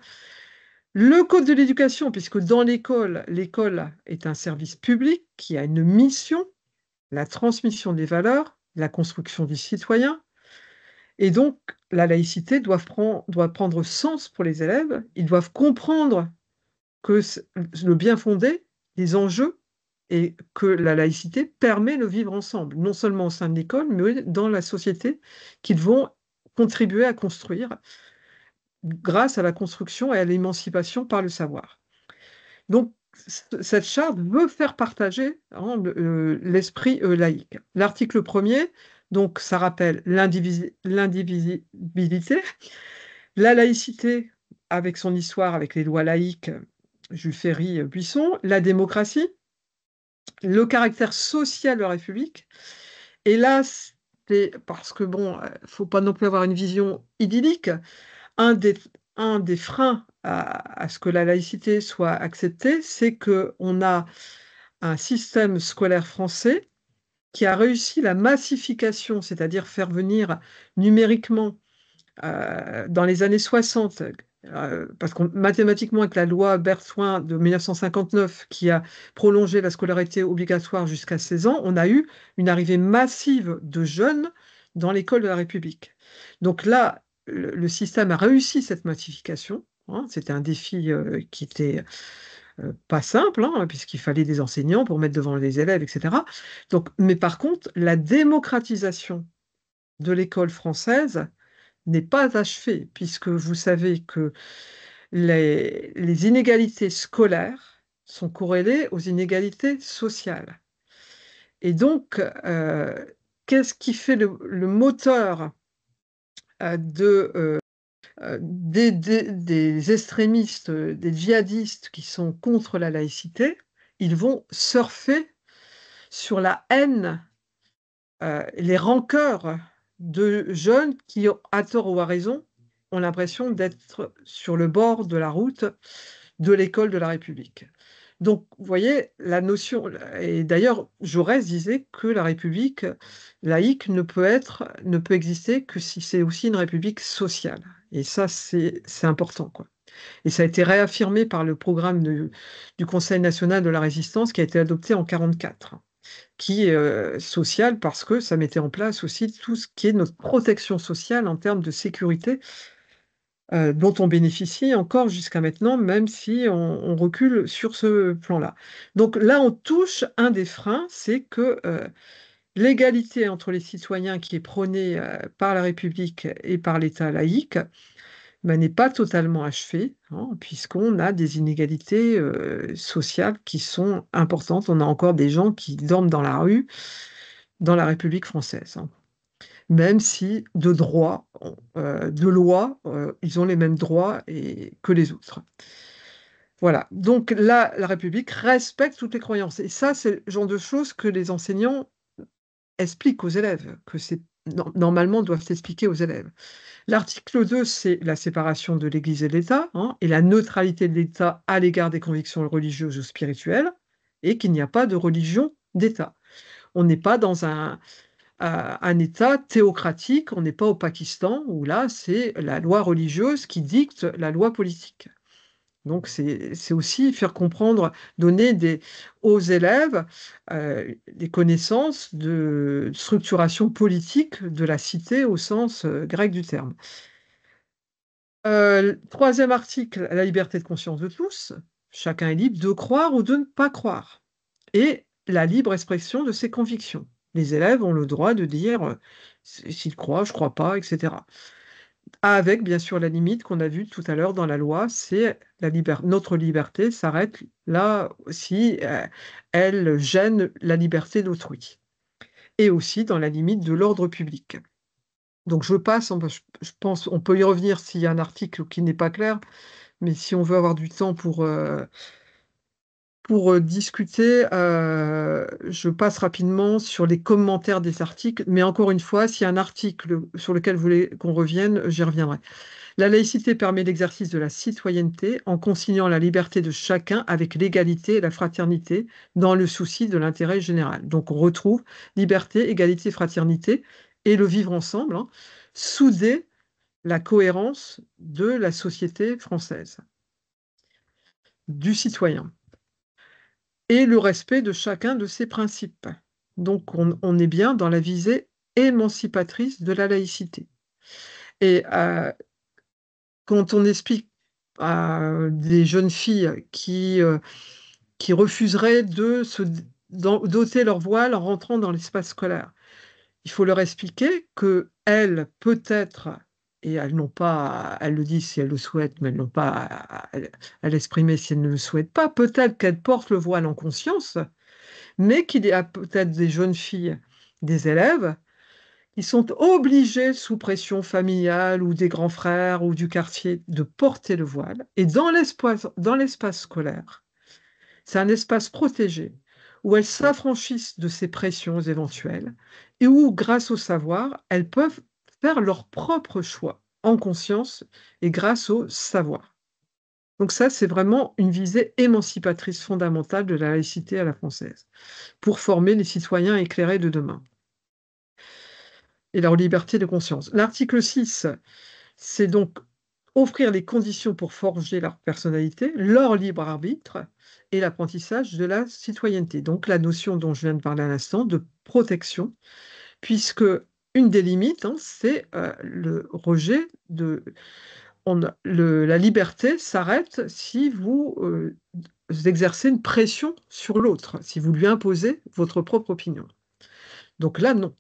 Le Code de l'éducation, puisque dans l'école est un service public qui a une mission, la transmission des valeurs, la construction du citoyen. Et donc, la laïcité doit prendre sens pour les élèves. Ils doivent comprendre que le bien fondé, les enjeux, et que la laïcité permet le vivre ensemble, non seulement au sein de l'école, mais dans la société qu'ils vont contribuer à construire grâce à la construction et à l'émancipation par le savoir. Donc, cette charte veut faire partager, hein, l'esprit laïque. L'article 1er, donc, ça rappelle l'indivisibilité, la laïcité avec son histoire, avec les lois laïques, Jules Ferry, Buisson, la démocratie, le caractère social de la République. Et là, c'est parce que, bon, faut pas non plus avoir une vision idyllique. Un des freins à ce que la laïcité soit acceptée, c'est qu'on a un système scolaire français qui a réussi la massification, c'est-à-dire faire venir numériquement dans les années 60, parce que mathématiquement, avec la loi Berthoin de 1959, qui a prolongé la scolarité obligatoire jusqu'à 16 ans, on a eu une arrivée massive de jeunes dans l'école de la République. Donc là, le système a réussi cette massification, hein. C'était un défi qui était pas simple, hein, puisqu'il fallait des enseignants pour mettre devant les élèves, etc. Donc, mais par contre, la démocratisation de l'école française n'est pas achevée, puisque vous savez que les inégalités scolaires sont corrélées aux inégalités sociales. Et donc, qu'est-ce qui fait le moteur des extrémistes, des djihadistes qui sont contre la laïcité? Ils vont surfer sur la haine, les rancœurs de jeunes qui, à tort ou à raison, ont l'impression d'être sur le bord de la route de l'école de la République. Donc, vous voyez, la notion, et d'ailleurs, Jaurès disait que la République laïque ne peut exister que si c'est aussi une République sociale. Et ça, c'est important, quoi. Et ça a été réaffirmé par le programme du Conseil national de la résistance qui a été adopté en 1944, qui est social parce que ça mettait en place aussi tout ce qui est notre protection sociale en termes de sécurité dont on bénéficie encore jusqu'à maintenant, même si on recule sur ce plan-là. Donc là, on touche un des freins, c'est que l'égalité entre les citoyens qui est prônée par la République et par l'État laïque ben, n'est pas totalement achevée, hein, puisqu'on a des inégalités sociales qui sont importantes. On a encore des gens qui dorment dans la rue dans la République française, hein. Même si de droit, de loi, ils ont les mêmes droits que les autres. Voilà. Donc là, la République respecte toutes les croyances. Et ça, c'est le genre de choses que les enseignants expliquent aux élèves, que normalement doivent expliquer aux élèves. L'article 2, c'est la séparation de l'Église et de l'État, hein, et la neutralité de l'État à l'égard des convictions religieuses ou spirituelles, et qu'il n'y a pas de religion d'État. On n'est pas dans un État théocratique, on n'est pas au Pakistan, où là, c'est la loi religieuse qui dicte la loi politique. Donc, c'est aussi faire comprendre, donner aux élèves des connaissances de structuration politique de la cité au sens grec du terme. Troisième article, la liberté de conscience de tous. Chacun est libre de croire ou de ne pas croire. Et la libre expression de ses convictions. Les élèves ont le droit de dire s'ils croient, je ne crois pas, etc. Avec, bien sûr, la limite qu'on a vue tout à l'heure dans la loi, c'est notre liberté s'arrête là si elle gêne la liberté d'autrui. Et aussi dans la limite de l'ordre public. Donc je passe, je pense, on peut y revenir s'il y a un article qui n'est pas clair, mais si on veut avoir du temps pour discuter, je passe rapidement sur les commentaires des articles, mais encore une fois, s'il y a un article sur lequel vous voulez qu'on revienne, j'y reviendrai. La laïcité permet l'exercice de la citoyenneté en consignant la liberté de chacun avec l'égalité et la fraternité dans le souci de l'intérêt général. Donc on retrouve liberté, égalité, fraternité et le vivre ensemble, hein, souder la cohérence de la société française, du citoyen, et le respect de chacun de ses principes. Donc on est bien dans la visée émancipatrice de la laïcité. Et quand on explique à des jeunes filles qui refuseraient de se doter leur voile en rentrant dans l'espace scolaire, il faut leur expliquer qu'elles, peut-être, et elles n'ont pas, elles le disent si elles le souhaitent, mais elles n'ont pas à l'exprimer si elles ne le souhaitent pas, peut-être qu'elles portent le voile en conscience, mais qu'il y a peut-être des jeunes filles, des élèves, qui sont obligés, sous pression familiale ou des grands frères ou du quartier, de porter le voile. Et dans l'espace scolaire, c'est un espace protégé où elles s'affranchissent de ces pressions éventuelles et où, grâce au savoir, elles peuvent faire leur propre choix en conscience et grâce au savoir. Donc ça, c'est vraiment une visée émancipatrice fondamentale de la laïcité à la française, pour former les citoyens éclairés de demain et leur liberté de conscience. L'article 6, c'est donc offrir les conditions pour forger leur personnalité, leur libre arbitre et l'apprentissage de la citoyenneté. Donc la notion dont je viens de parler à l'instant de protection, puisque une des limites, hein, c'est le rejet de... la liberté s'arrête si vous exercez une pression sur l'autre, si vous lui imposez votre propre opinion. Donc là, non.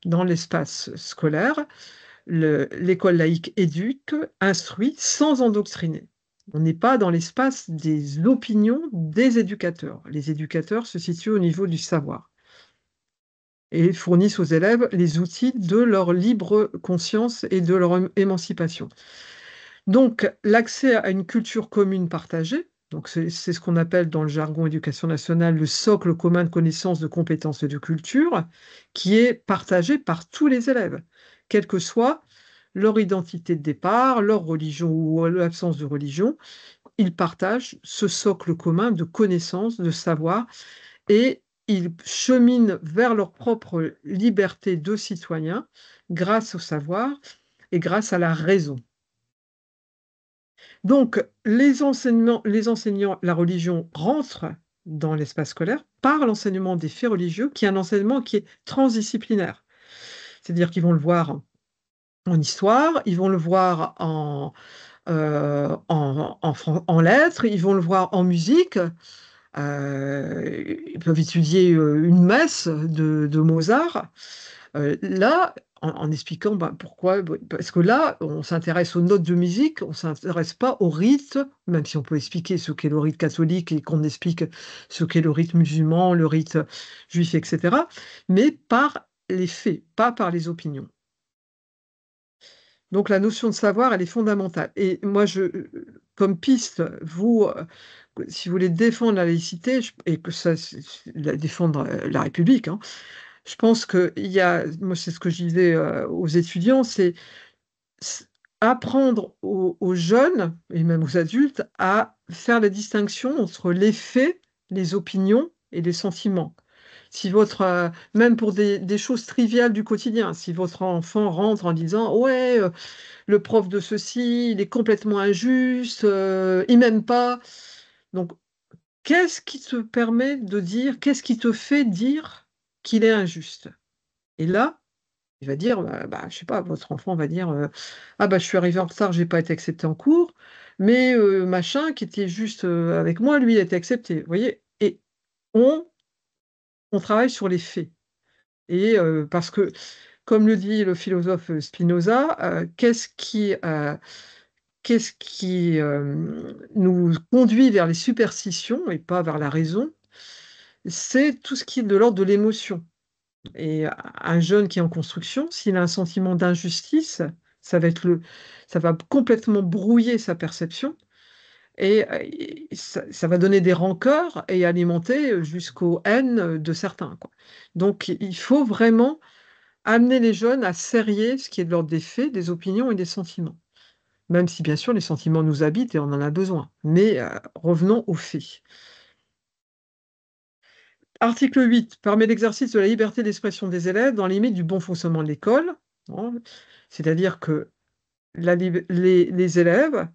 Dans l'espace scolaire, l'école laïque éduque, instruit sans endoctriner. On n'est pas dans l'espace des opinions des éducateurs. Les éducateurs se situent au niveau du savoir et fournissent aux élèves les outils de leur libre conscience et de leur émancipation. Donc, l'accès à une culture commune partagée, donc c'est ce qu'on appelle dans le jargon éducation nationale le socle commun de connaissances, de compétences et de culture, qui est partagé par tous les élèves, quelle que soit leur identité de départ, leur religion ou l'absence de religion. Ils partagent ce socle commun de connaissances, de savoir, et ils cheminent vers leur propre liberté de citoyen grâce au savoir et grâce à la raison. Donc, les enseignants, la religion rentre dans l'espace scolaire par l'enseignement des faits religieux, qui est un enseignement qui est transdisciplinaire. C'est-à-dire qu'ils vont le voir en histoire, ils vont le voir en lettres, ils vont le voir en musique. Ils peuvent étudier une messe de Mozart. Là, en expliquant pourquoi, parce que là, on s'intéresse aux notes de musique, on ne s'intéresse pas au rite, même si on peut expliquer ce qu'est le rite catholique et qu'on explique ce qu'est le rite musulman, le rite juif, etc., mais par les faits, pas par les opinions. Donc la notion de savoir, elle est fondamentale. Et moi, comme piste, si vous voulez défendre la laïcité et que ça, défendre la République, hein, je pense moi c'est ce que je disais aux étudiants, c'est apprendre aux jeunes et même aux adultes à faire la distinction entre les faits, les opinions et les sentiments. Si même pour des choses triviales du quotidien, si votre enfant rentre en disant ouais, le prof de ceci, il est complètement injuste, il m'aime pas. Donc, qu'est-ce qui te permet de dire, qu'est-ce qui te fait dire qu'il est injuste? Et là, il va dire, je sais pas, votre enfant va dire, ah je suis arrivé en retard, j'ai pas été accepté en cours, mais machin qui était juste avec moi, lui, il a été accepté. Vous voyez? Et on, on travaille sur les faits. Et parce que, comme le dit le philosophe Spinoza, qu'est-ce qui nous conduit vers les superstitions et pas vers la raison? C'est tout ce qui est de l'ordre de l'émotion. Et un jeune qui est en construction, s'il a un sentiment d'injustice, ça va ça va complètement brouiller sa perception et ça va donner des rancœurs et alimenter jusqu'aux haines de certains, quoi. Donc il faut vraiment amener les jeunes à serrer ce qui est de l'ordre des faits, des opinions et des sentiments. Même si bien sûr les sentiments nous habitent et on en a besoin. Mais revenons aux faits. Article 8 permet l'exercice de la liberté d'expression des élèves dans les limites du bon fonctionnement de l'école, hein. C'est-à-dire que les élèves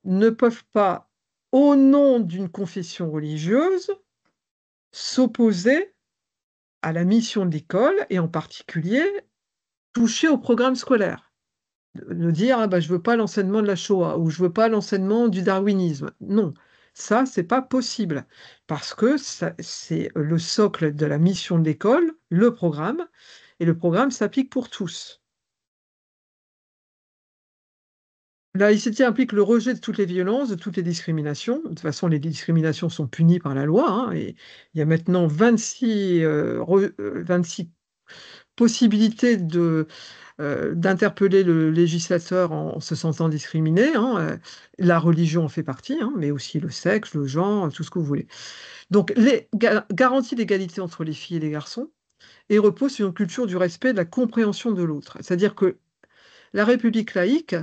ne peuvent pas, au nom d'une confession religieuse, s'opposer à la mission de l'école et en particulier toucher au programme scolaire. De dire je veux pas l'enseignement de la Shoah ou je veux pas l'enseignement du darwinisme. Non, ça, c'est pas possible parce que c'est le socle de la mission de l'école, le programme, et le programme s'applique pour tous. La laïcité implique le rejet de toutes les violences, de toutes les discriminations. De toute façon, les discriminations sont punies par la loi, hein, et il y a maintenant 26 possibilités d'interpeller le législateur en se sentant discriminé, hein. La religion en fait partie, hein, mais aussi le sexe, le genre, tout ce que vous voulez. Donc, les garanties d'égalité entre les filles et les garçons et repose sur une culture du respect et de la compréhension de l'autre. C'est-à-dire que la République laïque,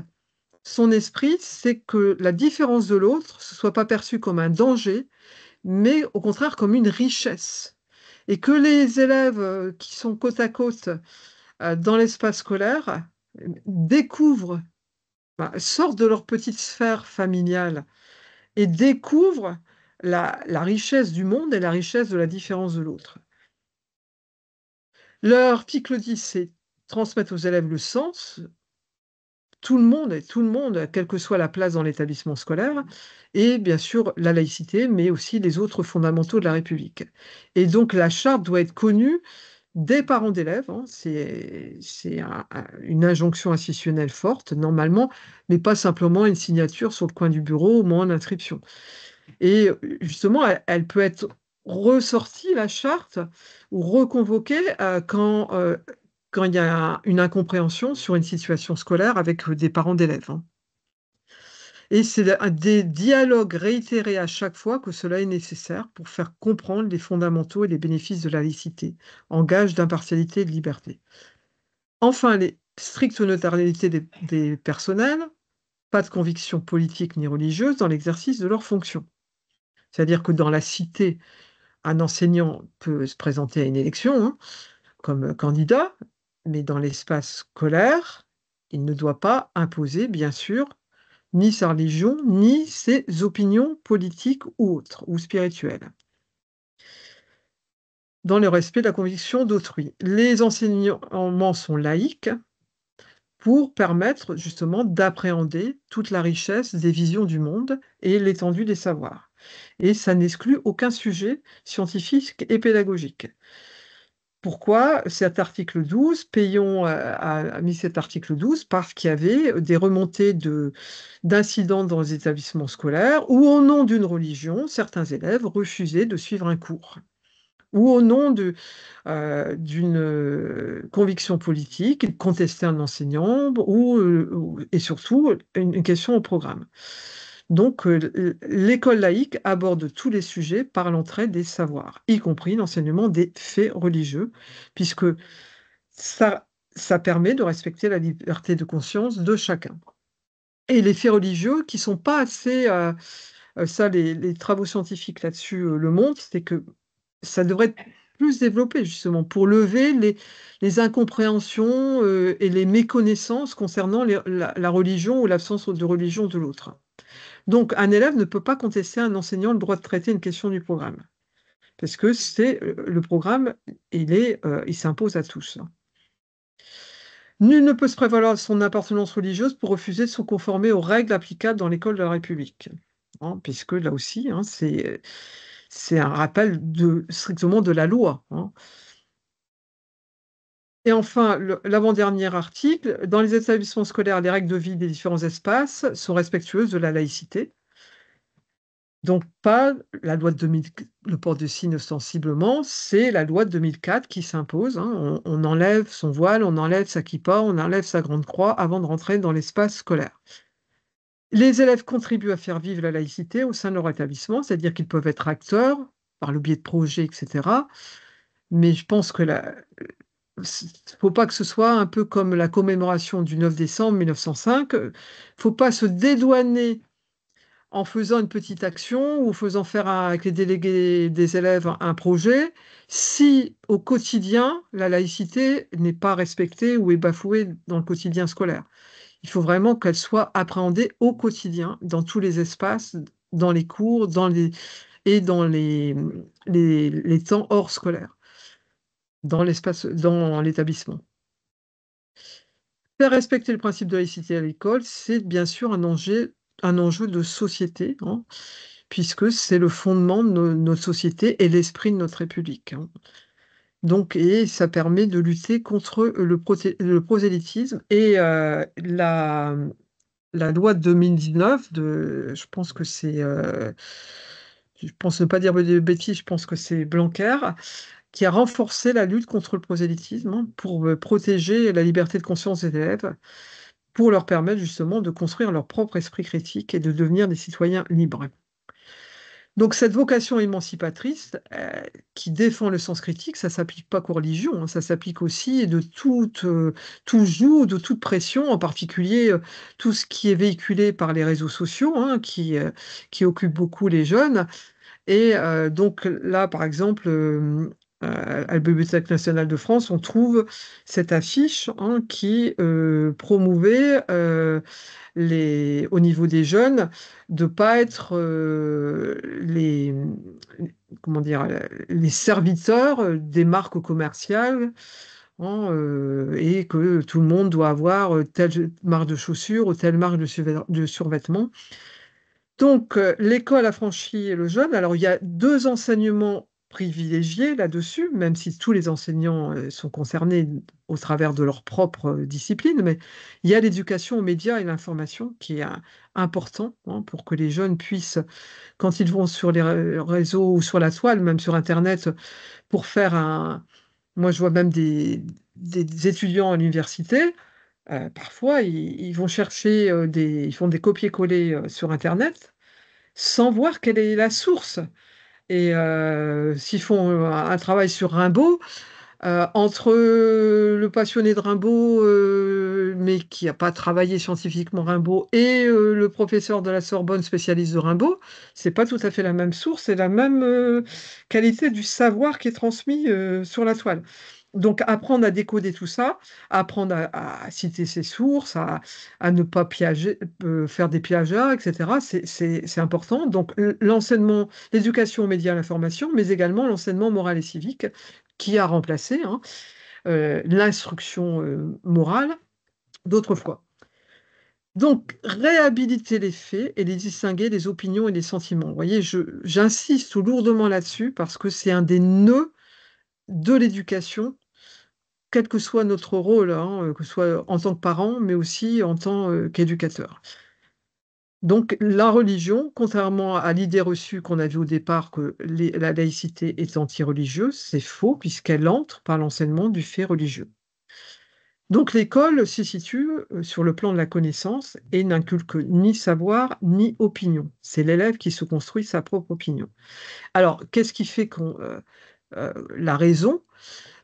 son esprit, c'est que la différence de l'autre ne soit pas perçue comme un danger, mais au contraire comme une richesse. Et que les élèves qui sont côte à côte dans l'espace scolaire découvrent, sortent de leur petite sphère familiale et découvrent la richesse du monde et la richesse de la différence de l'autre. L'article 10, c'est transmettre aux élèves le sens, tout le monde, quelle que soit la place dans l'établissement scolaire, et bien sûr la laïcité, mais aussi les autres fondamentaux de la République. Et donc la charte doit être connue des parents d'élèves, hein. C'est une injonction institutionnelle forte, normalement, mais pas simplement une signature sur le coin du bureau au moment d'inscription. Et justement, elle peut être ressortie, la charte, ou reconvoquée quand il y a une incompréhension sur une situation scolaire avec des parents d'élèves, hein. Et c'est des dialogues réitérés à chaque fois que cela est nécessaire pour faire comprendre les fondamentaux et les bénéfices de la laïcité, en gage d'impartialité et de liberté. Enfin, les strictes neutralité des personnels, pas de conviction politique ni religieuse dans l'exercice de leurs fonctions. C'est-à-dire que dans la cité, un enseignant peut se présenter à une élection, hein, comme candidat, mais dans l'espace scolaire, il ne doit pas imposer, bien sûr, ni sa religion, ni ses opinions politiques ou autres, ou spirituelles, dans le respect de la conviction d'autrui. Les enseignements sont laïques pour permettre justement d'appréhender toute la richesse des visions du monde et l'étendue des savoirs. Et ça n'exclut aucun sujet scientifique et pédagogique. Pourquoi cet article 12? Payon a mis cet article 12 parce qu'il y avait des remontées d'incidents dans les établissements scolaires où, au nom d'une religion, certains élèves refusaient de suivre un cours, ou au nom d'une conviction politique, ils contestaient un enseignant, et surtout une question au programme. Donc, l'école laïque aborde tous les sujets par l'entraide des savoirs, y compris l'enseignement des faits religieux, puisque ça, ça permet de respecter la liberté de conscience de chacun. Et les faits religieux qui sont pas assez, ça les travaux scientifiques là-dessus le montrent, c'est que ça devrait être plus développé justement pour lever les incompréhensions et les méconnaissances concernant la religion ou l'absence de religion de l'autre. Donc, un élève ne peut pas contester à un enseignant le droit de traiter une question du programme, parce que c'est le programme, il s'impose à tous. Nul ne peut se prévaloir de son appartenance religieuse pour refuser de se conformer aux règles applicables dans l'école de la République, hein, puisque là aussi, hein, c'est un rappel strictement de la loi, hein. Et enfin, l'avant-dernier article, dans les établissements scolaires, les règles de vie des différents espaces sont respectueuses de la laïcité. Donc pas la loi de 2000, le port de signe ostensiblement, c'est la loi de 2004 qui s'impose, hein. On enlève son voile, on enlève sa kippa, on enlève sa grande croix avant de rentrer dans l'espace scolaire. Les élèves contribuent à faire vivre la laïcité au sein de leur établissement, c'est-à-dire qu'ils peuvent être acteurs par le biais de projets, etc. Mais je pense que faut pas que ce soit un peu comme la commémoration du 9 décembre 1905. Faut pas se dédouaner en faisant une petite action ou faisant faire avec les délégués des élèves un projet, si au quotidien, la laïcité n'est pas respectée ou est bafouée dans le quotidien scolaire. Il faut vraiment qu'elle soit appréhendée au quotidien, dans tous les espaces, dans les cours, et dans les temps hors scolaire, dans l'établissement. Faire respecter le principe de laïcité à l'école, c'est bien sûr un enjeu de société, hein, puisque c'est le fondement de notre société et l'esprit de notre République, hein. Donc, et ça permet de lutter contre le prosélytisme. Et la loi de 2019, je pense que je pense ne pas dire de bêtises, je pense que c'est Blanquer, qui a renforcé la lutte contre le prosélytisme, hein, pour protéger la liberté de conscience des élèves, pour leur permettre justement de construire leur propre esprit critique et de devenir des citoyens libres. Donc cette vocation émancipatrice, qui défend le sens critique, ça ne s'applique pas qu'aux religions, hein, ça s'applique aussi de tout joug, de toute pression, en particulier tout ce qui est véhiculé par les réseaux sociaux, hein, qui occupe beaucoup les jeunes. Et donc là, par exemple, à la Bibliothèque nationale de France, on trouve cette affiche, hein, qui promouvait au niveau des jeunes de ne pas être comment dire, les serviteurs des marques commerciales hein, et que tout le monde doit avoir telle marque de chaussures ou telle marque de survêtement. Donc, l'école a franchi le jeune. Alors, il y a deux enseignements privilégiés là-dessus, même si tous les enseignants sont concernés au travers de leur propre discipline, mais il y a l'éducation aux médias et l'information qui est important, hein, pour que les jeunes puissent, quand ils vont sur les réseaux ou sur la toile, même sur Internet, pour faire un... Moi, je vois même des étudiants à l'université, parfois, ils vont chercher ils font des copier-coller sur Internet sans voir quelle est la source. Et s'ils font un travail sur Rimbaud, entre le passionné de Rimbaud, mais qui n'a pas travaillé scientifiquement Rimbaud, et le professeur de la Sorbonne spécialiste de Rimbaud, c'est pas tout à fait la même source et la même qualité du savoir qui est transmis sur la toile. Donc, apprendre à décoder tout ça, apprendre à citer ses sources, à ne pas piager, faire des plagiats, etc., c'est important. Donc, l'enseignement, l'éducation aux médias à l'information, mais également l'enseignement moral et civique, qui a remplacé, hein, l'instruction morale d'autrefois. Donc, réhabiliter les faits et les distinguer des opinions et des sentiments. Vous voyez, j'insiste lourdement là-dessus parce que c'est un des nœuds de l'éducation, quel que soit notre rôle, hein, que ce soit en tant que parent, mais aussi en tant qu'éducateur. Donc, la religion, contrairement à l'idée reçue qu'on a vue au départ que la laïcité est anti-religieuse, c'est faux puisqu'elle entre par l'enseignement du fait religieux. Donc l'école se situe sur le plan de la connaissance et n'inculque ni savoir ni opinion. C'est l'élève qui se construit sa propre opinion. Alors, qu'est-ce qui fait la raison,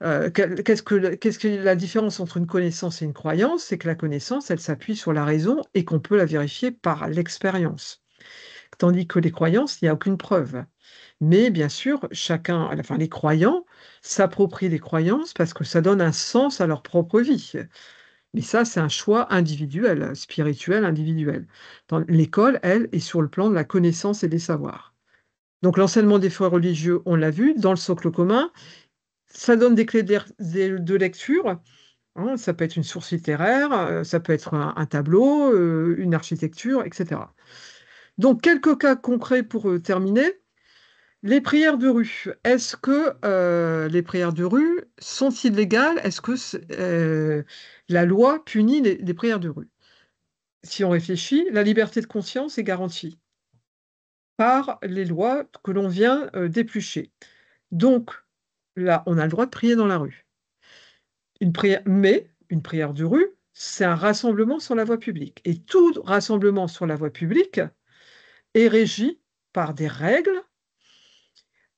qu'est-ce que la différence entre une connaissance et une croyance? C'est que la connaissance, elle s'appuie sur la raison et qu'on peut la vérifier par l'expérience. Tandis que les croyances, il n'y a aucune preuve. Mais bien sûr, chacun, enfin les croyants, s'approprient les croyances parce que ça donne un sens à leur propre vie. Mais ça, c'est un choix individuel, spirituel individuel. L'école, elle, est sur le plan de la connaissance et des savoirs. Donc l'enseignement des faits religieux, on l'a vu, dans le socle commun, ça donne des clés de lecture, hein, ça peut être une source littéraire, ça peut être un tableau, une architecture, etc. Donc quelques cas concrets pour terminer. Les prières de rue, est-ce que les prières de rue sont illégales? Est-ce que la loi punit les prières de rue? Si on réfléchit, la liberté de conscience est garantie par les lois que l'on vient d'éplucher. Donc, là, on a le droit de prier dans la rue. Mais une prière de rue, c'est un rassemblement sur la voie publique. Et tout rassemblement sur la voie publique est régi par des règles.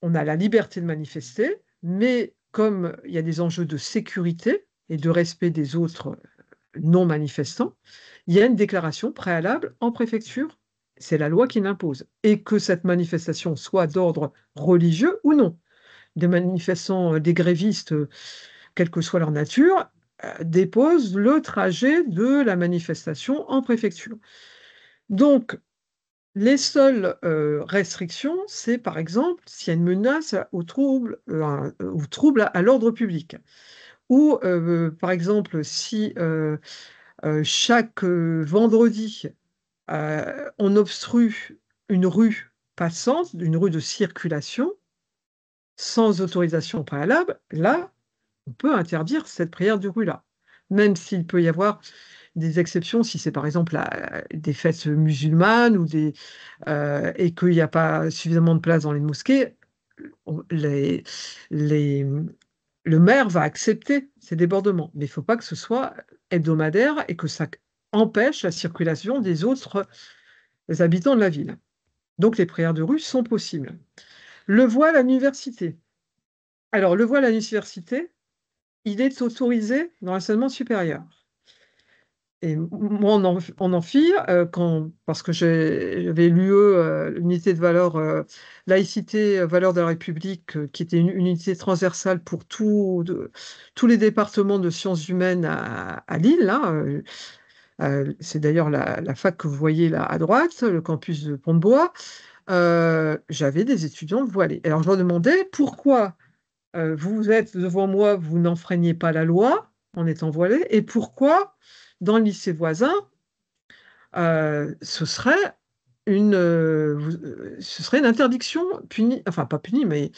On a la liberté de manifester, mais comme il y a des enjeux de sécurité et de respect des autres non-manifestants, il y a une déclaration préalable en préfecture. C'est la loi qui l'impose. Et que cette manifestation soit d'ordre religieux ou non. Des manifestants, des grévistes, quelle que soit leur nature, déposent le trajet de la manifestation en préfecture. Donc, les seules restrictions, c'est par exemple s'il y a une menace au trouble à l'ordre public. Ou par exemple, si chaque vendredi, on obstrue une rue passante, une rue de circulation, sans autorisation préalable, là, on peut interdire cette prière de rue-là. Même s'il peut y avoir des exceptions, si c'est par exemple des fêtes musulmanes et qu'il n'y a pas suffisamment de place dans les mosquées, les, les, le maire va accepter ces débordements. Mais il ne faut pas que ce soit hebdomadaire et que ça empêche la circulation des autres habitants de la ville. Donc les prières de rue sont possibles. Le voile à l'université. Alors le voile à l'université, il est autorisé dans l'enseignement supérieur. Et moi, en amphi, parce que j'avais l'UE, l'unité de valeur laïcité, valeur de la République, qui était une unité transversale pour tous les départements de sciences humaines à Lille. Là, c'est d'ailleurs la fac que vous voyez là à droite, le campus de Pont-de-Bois. J'avais des étudiants voilés. Alors je leur demandais pourquoi vous êtes devant moi, vous n'enfreignez pas la loi en étant voilé, et pourquoi dans le lycée voisin, ce serait ce serait une interdiction punie, enfin pas punie, mais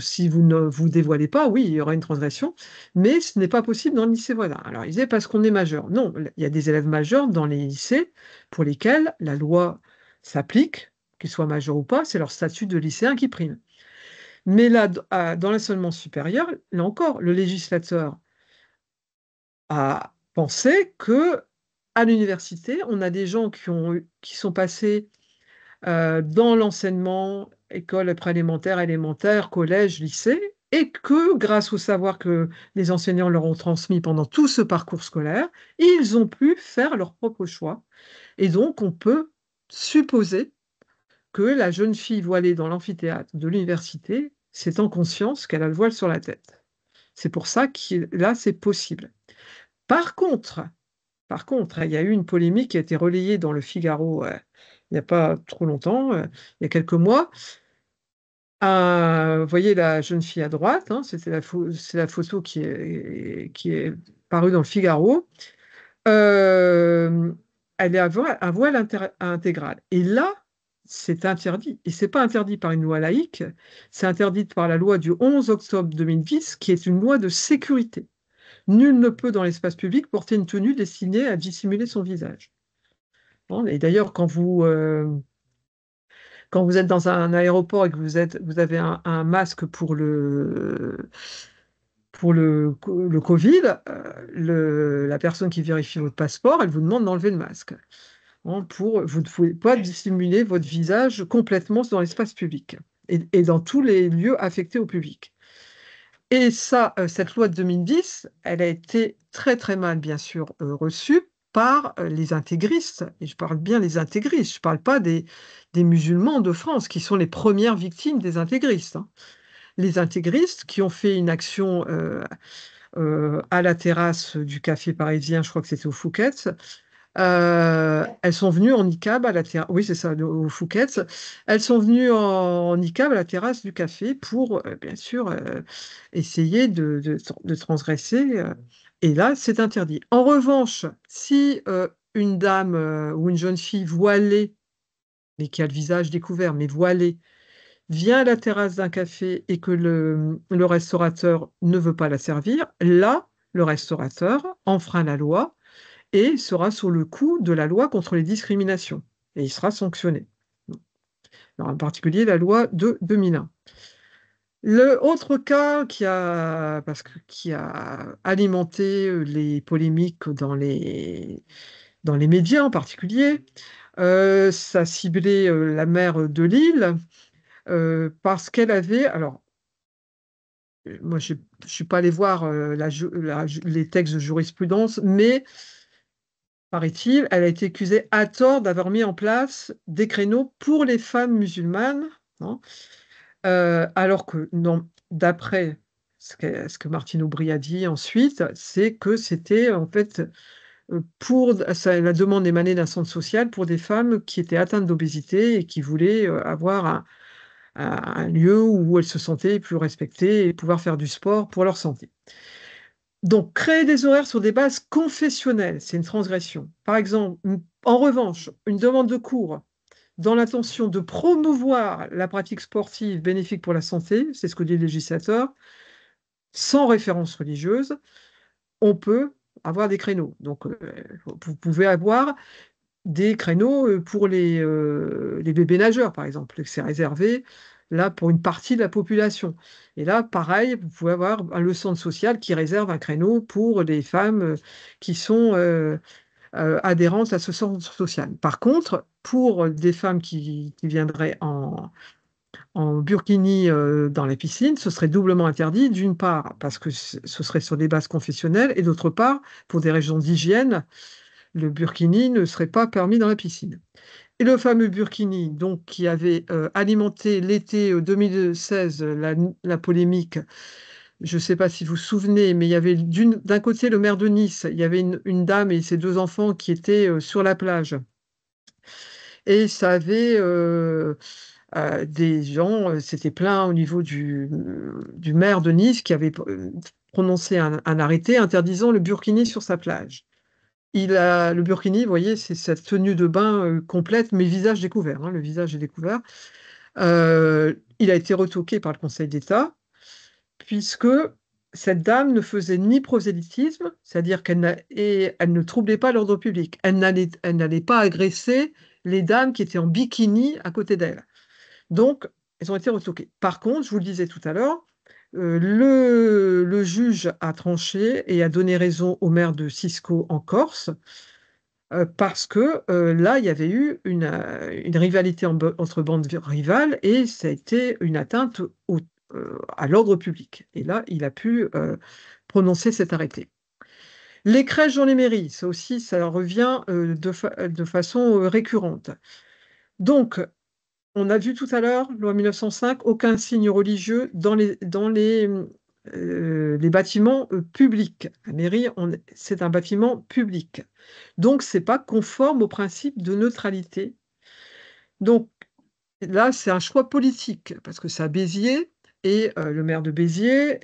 si vous ne vous dévoilez pas, oui, il y aura une transgression, mais ce n'est pas possible dans le lycée voisin. Alors, il disait parce qu'on est majeur. Non, il y a des élèves majeurs dans les lycées pour lesquels la loi s'applique, qu'ils soient majeurs ou pas, c'est leur statut de lycéen qui prime. Mais là, dans l'enseignement supérieur, là encore, le législateur a pensé que à l'université, on a des gens qui sont passés dans l'enseignement, école préélémentaire, élémentaire, collège, lycée, et que grâce au savoir que les enseignants leur ont transmis pendant tout ce parcours scolaire, ils ont pu faire leur propre choix. Et donc, on peut supposer que la jeune fille voilée dans l'amphithéâtre de l'université, c'est en conscience qu'elle a le voile sur la tête. C'est pour ça que là, c'est possible. Par contre, il y a eu une polémique qui a été relayée dans le Figaro il n'y a pas trop longtemps, il y a quelques mois. Vous voyez la jeune fille à droite, hein, c'est la photo qui est parue dans le Figaro. Euh, Elle est à voile intégral. Et là, c'est interdit. Et ce n'est pas interdit par une loi laïque, c'est interdit par la loi du 11 octobre 2010, qui est une loi de sécurité. Nul ne peut, dans l'espace public, porter une tenue destinée à dissimuler son visage. Bon, et d'ailleurs, quand vous êtes dans un aéroport et que vous avez un masque pour le Covid, la personne qui vérifie votre passeport, elle vous demande d'enlever le masque. Hein, vous ne pouvez pas dissimuler votre visage complètement dans l'espace public et dans tous les lieux affectés au public. Et ça, cette loi de 2010, elle a été très très mal, bien sûr, reçue par les intégristes. Et je parle bien des intégristes, je ne parle pas des musulmans de France, qui sont les premières victimes des intégristes. Hein. Les intégristes qui ont fait une action à la terrasse du café parisien, je crois que c'était au Fouquet's. Elles sont venues en niqab à la terrasse. Oui, c'est ça, au Fouquet's. Elles sont venues en niqab à la terrasse du café pour, bien sûr, essayer de transgresser. Et là, c'est interdit. En revanche, si une dame ou une jeune fille voilée, mais qui a le visage découvert, mais voilée, vient à la terrasse d'un café et que le restaurateur ne veut pas la servir, là, le restaurateur enfreint la loi et sera sous le coup de la loi contre les discriminations. Et il sera sanctionné. Alors, en particulier la loi de 2001. Le autre cas qui a alimenté les polémiques dans les médias en particulier, ça ciblait la maire de Lille parce qu'elle avait, alors moi je ne suis pas allé voir les textes de jurisprudence, mais paraît-il, elle a été accusée à tort d'avoir mis en place des créneaux pour les femmes musulmanes, hein, alors que, non, d'après ce que Martine Aubry a dit ensuite, c'est que c'était en fait la demande émanait d'un centre social pour des femmes qui étaient atteintes d'obésité et qui voulaient avoir un lieu où elles se sentaient plus respectées et pouvoir faire du sport pour leur santé. Donc, créer des horaires sur des bases confessionnelles, c'est une transgression. Par exemple, en revanche, une demande de cours dans l'intention de promouvoir la pratique sportive bénéfique pour la santé, c'est ce que dit le législateur, sans référence religieuse, on peut avoir des créneaux. Donc, vous pouvez avoir des créneaux pour les bébés nageurs, par exemple. C'est réservé là pour une partie de la population. Et là, pareil, vous pouvez avoir le centre social qui réserve un créneau pour les femmes qui sont adhérentes à ce centre social. Par contre, pour des femmes qui viendraient en burkini dans la piscine, ce serait doublement interdit, d'une part parce que ce serait sur des bases confessionnelles, et d'autre part, pour des raisons d'hygiène, le burkini ne serait pas permis dans la piscine. Et le fameux burkini, donc, qui avait alimenté l'été 2016 la polémique, je ne sais pas si vous vous souvenez, mais il y avait d'un côté le maire de Nice, il y avait une dame et ses deux enfants qui étaient sur la plage. Et ça avait des gens, c'était plein au niveau du maire de Nice qui avait prononcé un arrêté interdisant le burkini sur sa plage. Le burkini, vous voyez, c'est cette tenue de bain complète, mais visage découvert, hein, le visage est découvert. Il a été retoqué par le Conseil d'État, puisque cette dame ne faisait ni prosélytisme, c'est-à-dire elle ne troublait pas l'ordre public. Elle n'allait pas agresser les dames qui étaient en bikini à côté d'elle. Donc, elles ont été retoquées. Par contre, je vous le disais tout à l'heure, le juge a tranché et a donné raison au maire de Cisco en Corse, parce que là, il y avait eu une rivalité entre bandes rivales et ça a été une atteinte à l'ordre public. Et là, il a pu prononcer cet arrêté. Les crèches dans les mairies, ça aussi, ça revient de façon récurrente. Donc, on a vu tout à l'heure, loi 1905, aucun signe religieux dans les bâtiments publics. La mairie, c'est un bâtiment public. Donc, ce n'est pas conforme au principe de neutralité. Donc, là, c'est un choix politique, parce que c'est à Béziers, et le maire de Béziers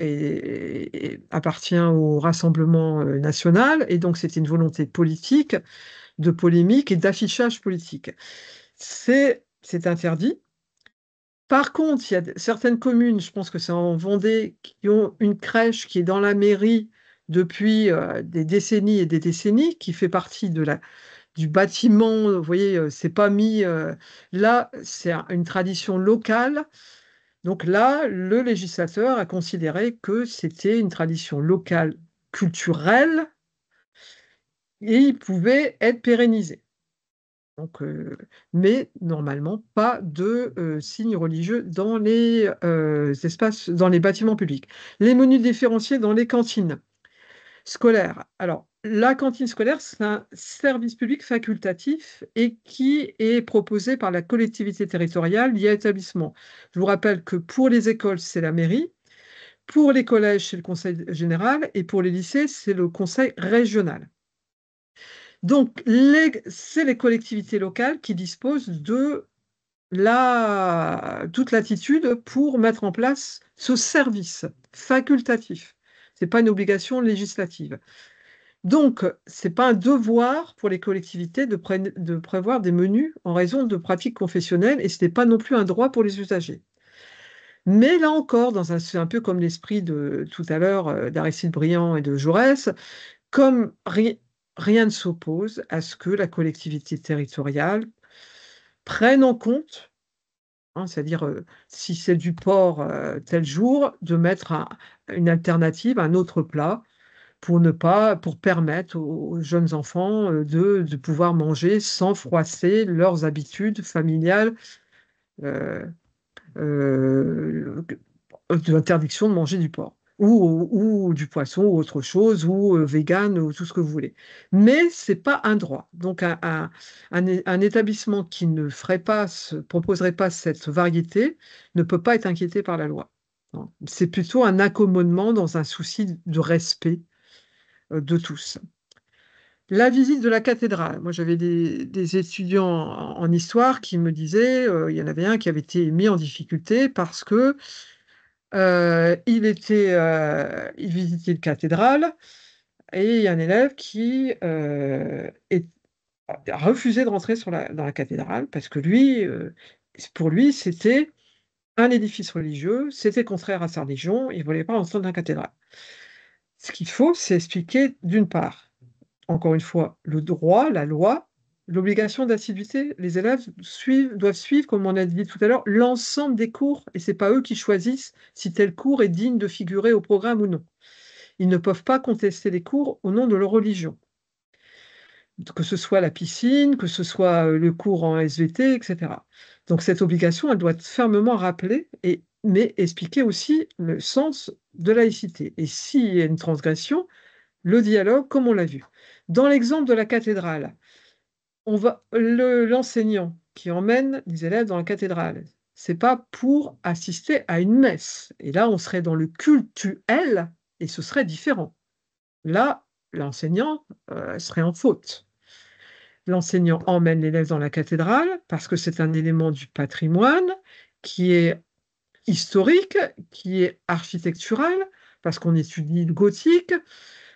appartient au Rassemblement national, et donc c'était une volonté politique, de polémique et d'affichage politique. C'est interdit. Par contre, il y a certaines communes, je pense que c'est en Vendée, qui ont une crèche qui est dans la mairie depuis des décennies et des décennies, qui fait partie du bâtiment. Vous voyez, c'est pas mis. Là, c'est une tradition locale. Donc là, le législateur a considéré que c'était une tradition locale culturelle et il pouvait être pérennisé. Donc, mais normalement, pas de signes religieux dans les espaces, dans les bâtiments publics. Les menus différenciés dans les cantines scolaires. Alors, la cantine scolaire, c'est un service public facultatif et qui est proposé par la collectivité territoriale liée à l'établissement. Je vous rappelle que pour les écoles, c'est la mairie, pour les collèges, c'est le conseil général et pour les lycées, c'est le conseil régional. Donc, c'est les collectivités locales qui disposent de toute latitude pour mettre en place ce service facultatif. Ce n'est pas une obligation législative. Donc, ce n'est pas un devoir pour les collectivités de prévoir des menus en raison de pratiques confessionnelles et ce n'est pas non plus un droit pour les usagers. Mais là encore, c'est un peu comme l'esprit de tout à l'heure d'Aristide Briand et de Jaurès, comme rien ne s'oppose à ce que la collectivité territoriale prenne en compte, hein, c'est-à-dire si c'est du porc tel jour, de mettre une alternative, un autre plat, pour permettre aux jeunes enfants de pouvoir manger sans froisser leurs habitudes familiales, euh, euh, de l'interdiction de manger du porc. Ou du poisson, ou autre chose, ou vegan, ou tout ce que vous voulez. Mais ce n'est pas un droit. Donc, un établissement qui ne proposerait pas cette variété ne peut pas être inquiété par la loi. C'est plutôt un accommodement dans un souci de respect de tous. La visite de la cathédrale. Moi, j'avais des étudiants en histoire qui me disaient, il y en avait un qui avait été mis en difficulté parce que il visitait une cathédrale et il y a un élève qui a refusé de rentrer dans la cathédrale parce que pour lui, c'était un édifice religieux, c'était contraire à sa religion, il ne voulait pas rentrer dans la cathédrale. Ce qu'il faut, c'est expliquer, d'une part, encore une fois, le droit, la loi, l'obligation d'assiduité. Les élèves doivent suivre, comme on a dit tout à l'heure, l'ensemble des cours, et ce n'est pas eux qui choisissent si tel cours est digne de figurer au programme ou non. Ils ne peuvent pas contester les cours au nom de leur religion, que ce soit la piscine, que ce soit le cours en SVT, etc. Donc cette obligation, elle doit être fermement rappelée, mais expliquer aussi le sens de laïcité. Et s'il y a une transgression, le dialogue, comme on l'a vu. Dans l'exemple de la cathédrale, l'enseignant qui emmène les élèves dans la cathédrale, c'est pas pour assister à une messe. Et là, on serait dans le cultuel et ce serait différent. Là, l'enseignant serait en faute. L'enseignant emmène l'élève dans la cathédrale parce que c'est un élément du patrimoine qui est historique, qui est architectural, parce qu'on étudie le gothique,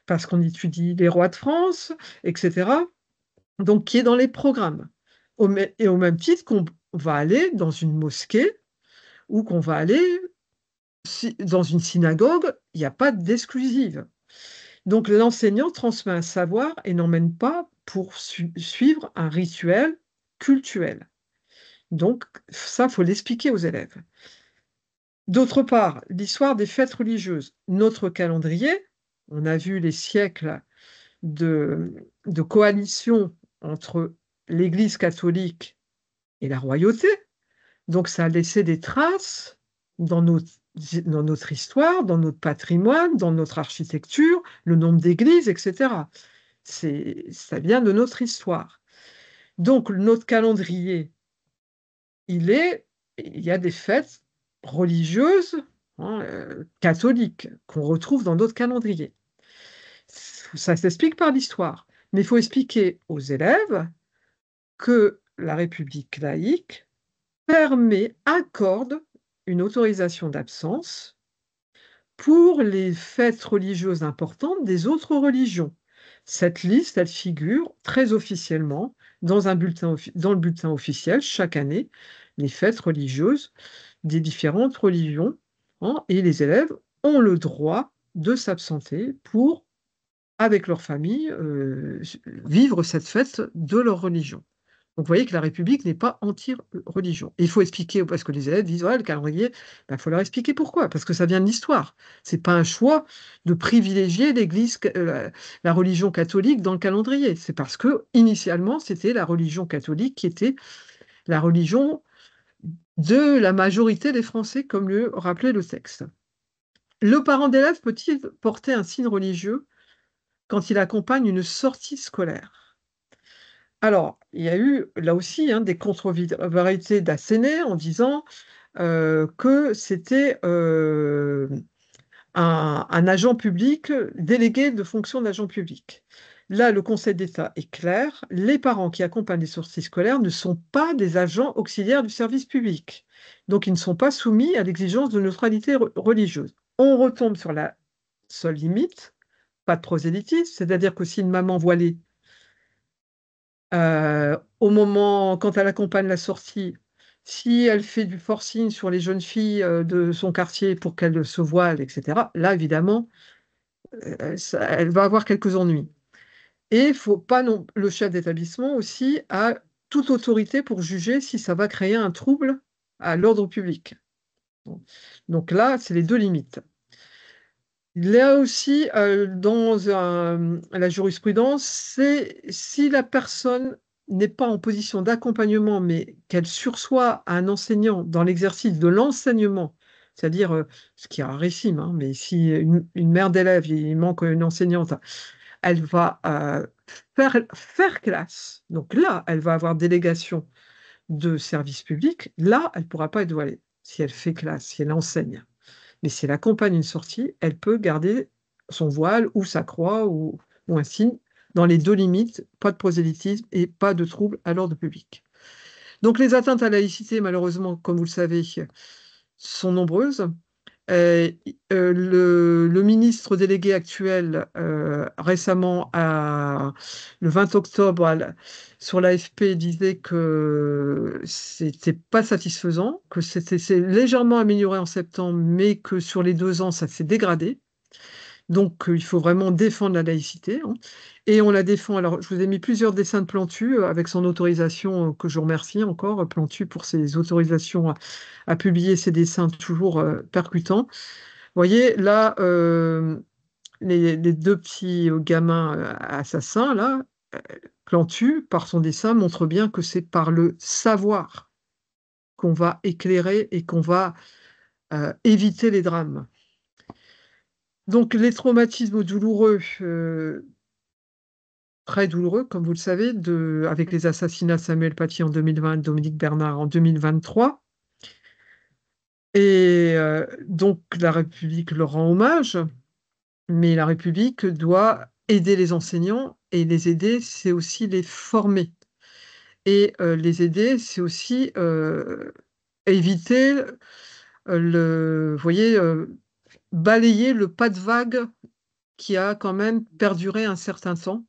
parce qu'on étudie les rois de France, etc. Donc, qui est dans les programmes. Et au même titre qu'on va aller dans une mosquée ou qu'on va aller dans une synagogue, il n'y a pas d'exclusive. Donc, l'enseignant transmet un savoir et n'emmène pas pour suivre un rituel cultuel. Donc, ça, il faut l'expliquer aux élèves. D'autre part, l'histoire des fêtes religieuses. Notre calendrier, on a vu les siècles de, de coalition entre l'Église catholique et la royauté. Donc, ça a laissé des traces dans notre histoire, dans notre patrimoine, dans notre architecture, le nombre d'églises, etc. Ça vient de notre histoire. Donc, notre calendrier, il y a des fêtes religieuses, hein, catholiques qu'on retrouve dans notre calendrier. Ça s'explique par l'histoire. Mais il faut expliquer aux élèves que la République laïque accorde une autorisation d'absence pour les fêtes religieuses importantes des autres religions. Cette liste, elle figure très officiellement dans dans le bulletin officiel chaque année, les fêtes religieuses des différentes religions, hein, et les élèves ont le droit de s'absenter pour, avec leur famille, vivre cette fête de leur religion. Donc, vous voyez que la République n'est pas anti-religion. Et il faut expliquer, parce que les élèves disent, ouais, le calendrier, il faut leur expliquer pourquoi, parce que ça vient de l'histoire. Ce n'est pas un choix de privilégier l'Église, la religion catholique dans le calendrier. C'est parce que, initialement, c'était la religion catholique qui était la religion de la majorité des Français, comme le rappelait le texte. Le parent d'élève peut-il porter un signe religieux quand il accompagne une sortie scolaire? Alors, il y a eu là aussi, hein, des contre-vérités d'Asséné en disant que c'était un agent public délégué de fonction d'agent public. Là, le Conseil d'État est clair, les parents qui accompagnent les sorties scolaires ne sont pas des agents auxiliaires du service public. Donc, ils ne sont pas soumis à l'exigence de neutralité religieuse. On retombe sur la seule limite, pas de prosélytisme, c'est-à-dire que si une maman voilée, au moment, quand elle accompagne la sortie, si elle fait du forcing sur les jeunes filles de son quartier pour qu'elles se voilent, etc., là, évidemment, elle va avoir quelques ennuis. Et faut pas non, le chef d'établissement aussi a toute autorité pour juger si ça va créer un trouble à l'ordre public. Donc là, c'est les deux limites. Il y a aussi la jurisprudence, c'est si la personne n'est pas en position d'accompagnement, mais qu'elle sursoit à un enseignant dans l'exercice de l'enseignement, c'est-à-dire, ce qui est rarissime, hein, mais si une mère d'élève, il manque une enseignante, elle va faire classe. Donc là, elle va avoir délégation de service public. Là, elle ne pourra pas être voilée si elle fait classe, si elle enseigne. Mais si elle accompagne une sortie, elle peut garder son voile ou sa croix ou un signe dans les deux limites, pas de prosélytisme et pas de trouble à l'ordre public. Donc les atteintes à la laïcité, malheureusement, comme vous le savez, sont nombreuses. Euh, le ministre délégué actuel, récemment, le 20 octobre, sur l'AFP, disait que c'était pas satisfaisant, que c'est légèrement amélioré en septembre, mais que sur les 2 ans, ça s'est dégradé. Donc, il faut vraiment défendre la laïcité, hein. Et on la défend. Alors, je vous ai mis plusieurs dessins de Plantu avec son autorisation, que je remercie encore, Plantu, pour ses autorisations à publier ces dessins toujours percutants. Vous voyez, là, les deux petits gamins assassins, là, euh, Plantu, par son dessin, montre bien que c'est par le savoir qu'on va éclairer et qu'on va éviter les drames. Donc, les traumatismes douloureux, très douloureux, comme vous le savez, avec les assassinats de Samuel Paty en 2020 et Dominique Bernard en 2023. Et donc, la République leur rend hommage, mais la République doit aider les enseignants, et les aider, c'est aussi les former. Et les aider, c'est aussi éviter vous voyez, balayer le pas de vague qui a quand même perduré un certain temps,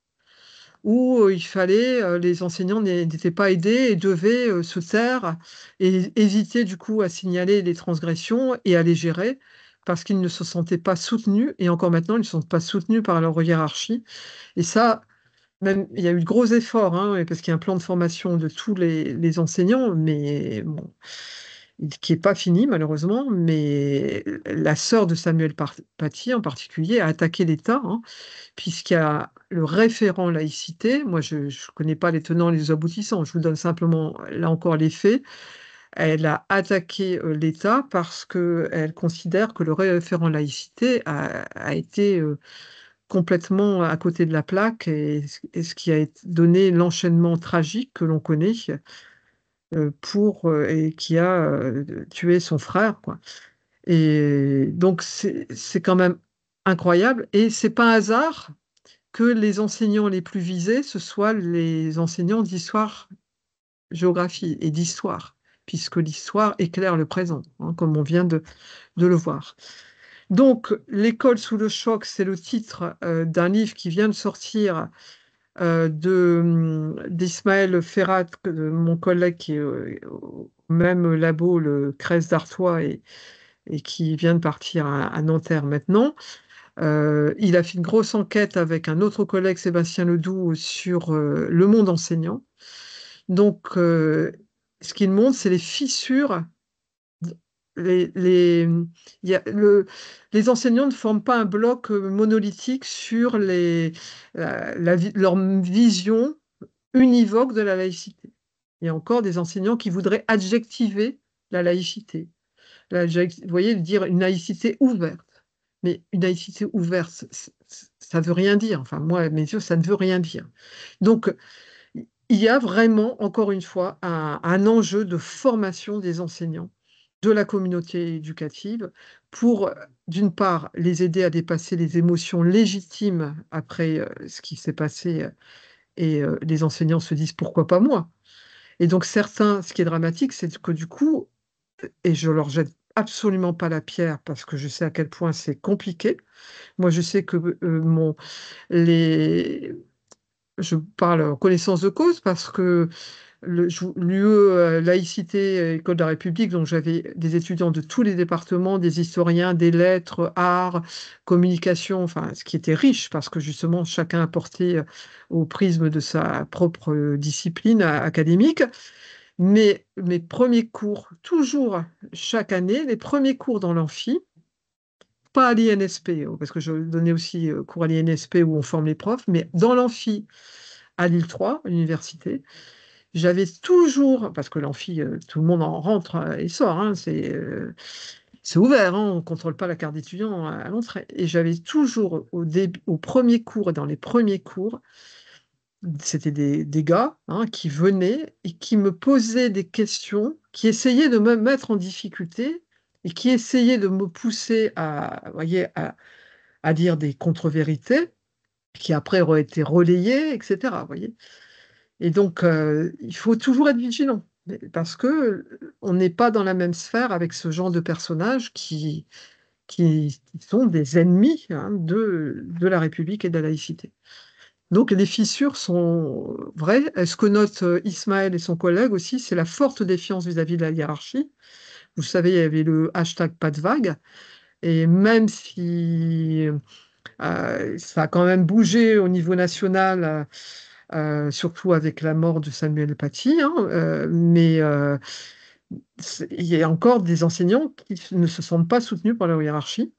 où il fallait, les enseignants n'étaient pas aidés et devaient se taire et hésiter du coup à signaler les transgressions et à les gérer parce qu'ils ne se sentaient pas soutenus, et encore maintenant, ils ne se sentent pas soutenus par leur hiérarchie. Et ça, même, il y a eu de gros efforts, hein, parce qu'il y a un plan de formation de tous les enseignants, mais bon, qui n'est pas fini malheureusement. Mais la sœur de Samuel Paty en particulier a attaqué l'État, hein, puisqu'il y a le référent laïcité. Moi, je ne connais pas les tenants et les aboutissants, je vous donne simplement, là encore, les faits. Elle a attaqué l'État parce qu'elle considère que le référent laïcité a été complètement à côté de la plaque, et ce qui a donné l'enchaînement tragique que l'on connaît, et qui a tué son frère, quoi. Et donc, c'est quand même incroyable. Et c'est pas un hasard que les enseignants les plus visés, ce soient les enseignants d'histoire, géographie et d'histoire, puisque l'histoire éclaire le présent, hein, comme on vient de le voir. Donc, L'école sous le choc, c'est le titre d'un livre qui vient de sortir d'Ismaël Ferrat, mon collègue qui est au même labo, le CRES d'Artois, et qui vient de partir à Nanterre maintenant. Il a fait une grosse enquête avec un autre collègue, Sébastien Ledoux, sur le monde enseignant. Donc, ce qu'il montre, c'est les fissures. Les, les, il y a les enseignants ne forment pas un bloc monolithique sur leur vision univoque de la laïcité. Il y a encore des enseignants qui voudraient adjectiver la laïcité. Vous voyez, dire une laïcité ouverte. Mais une laïcité ouverte, ça ne veut rien dire. Enfin, moi, à mes yeux, ça ne veut rien dire. Donc, il y a vraiment, encore une fois, un enjeu de formation des enseignants, de la communauté éducative, pour, d'une part, les aider à dépasser les émotions légitimes après ce qui s'est passé, et les enseignants se disent pourquoi pas moi. Et donc certains, ce qui est dramatique, c'est que du coup, et je leur jette absolument pas la pierre parce que je sais à quel point c'est compliqué. Moi, je sais que les, je parle en connaissance de cause parce que l'UE laïcité École de la République, donc j'avais des étudiants de tous les départements, des historiens, des lettres, arts, communication, enfin ce qui était riche parce que justement chacun apportait au prisme de sa propre discipline académique. Mais mes premiers cours, toujours chaque année, les premiers cours dans l'amphi, pas à l'INSP, parce que je donnais aussi cours à l'INSP où on forme les profs, mais dans l'amphi à Lille 3, à l'université, j'avais toujours, parce que l'amphi, tout le monde en rentre et sort, hein, c'est ouvert, hein, on ne contrôle pas la carte d'étudiant à l'entrée. Et j'avais toujours au premier cours et dans les premiers cours, c'était des gars, hein, qui venaient et qui me posaient des questions, qui essayaient de me mettre en difficulté et qui essayaient de me pousser vous voyez, à dire des contre-vérités qui après auraient été relayées, etc. Vous voyez. Et donc, il faut toujours être vigilant parce que on n'est pas dans la même sphère avec ce genre de personnages qui sont des ennemis, hein, de la République et de la laïcité. Donc les fissures sont vraies. Ce que note Ismaël et son collègue aussi, c'est la forte défiance vis-à-vis de la hiérarchie. Vous savez, il y avait le hashtag pas de vague. Et même si ça a quand même bougé au niveau national, surtout avec la mort de Samuel Paty, hein, mais il y a encore des enseignants qui ne se sentent pas soutenus par la hiérarchie.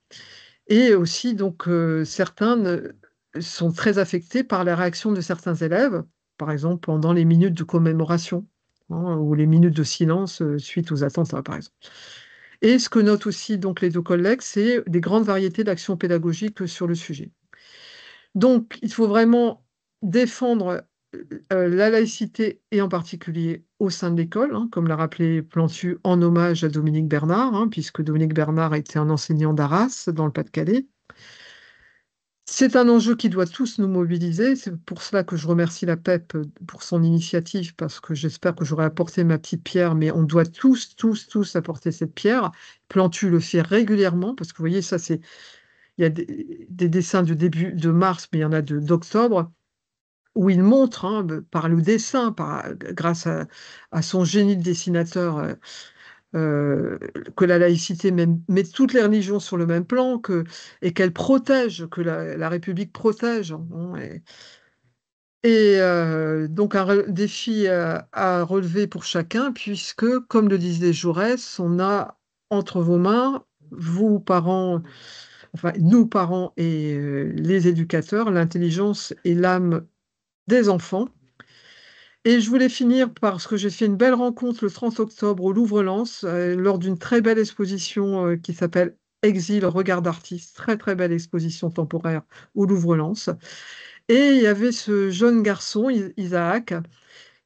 Et aussi, donc, certains sont très affectés par la réaction de certains élèves, par exemple pendant les minutes de commémoration, hein, ou les minutes de silence suite aux attentats, par exemple. Et ce que notent aussi donc, les deux collègues, c'est des grandes variétés d'actions pédagogiques sur le sujet. Donc, il faut vraiment défendre la laïcité, et en particulier au sein de l'école, hein, comme l'a rappelé Plantu, en hommage à Dominique Bernard, hein, puisque Dominique Bernard était un enseignant d'Arras, dans le Pas-de-Calais. C'est un enjeu qui doit tous nous mobiliser. C'est pour cela que je remercie la PEP pour son initiative, parce que j'espère que j'aurai apporté ma petite pierre, mais on doit tous, tous, tous apporter cette pierre. Plantu le fait régulièrement, parce que vous voyez, ça, il y a des dessins du début de mars, mais il y en a d'octobre, où il montre, hein, par le dessin, grâce à son génie de dessinateur, euh, que la laïcité met toutes les religions sur le même plan, et qu'elle protège, que la République protège, hein, donc défi à relever pour chacun, puisque, comme le disait Jaurès, on a entre vos mains, vous parents, enfin nous parents et les éducateurs, l'intelligence et l'âme des enfants. Et je voulais finir parce que j'ai fait une belle rencontre le 30 octobre au Louvre-Lens, lors d'une très belle exposition qui s'appelle Exil, regard d'artiste, très très belle exposition temporaire au Louvre-Lens. Et il y avait ce jeune garçon, Isaac,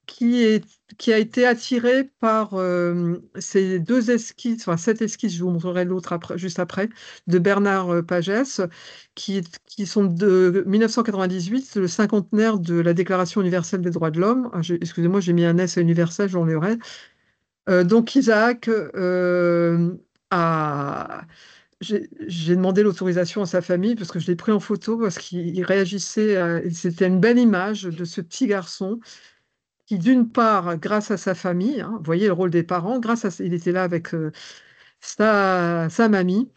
qui est, qui a été attiré par ces deux esquisses, enfin cette esquisse, je vous montrerai l'autre après, juste après, de Bernard Pagès, qui sont de 1998, le cinquantenaire de la Déclaration universelle des droits de l'homme. Ah, excusez-moi, j'ai mis un S à universel, j'enlèverai. Donc Isaac a... J'ai demandé l'autorisation à sa famille parce que je l'ai pris en photo parce qu'il réagissait. C'était une belle image de ce petit garçon qui, d'une part, grâce à sa famille, hein, vous voyez le rôle des parents, il était là avec sa mamie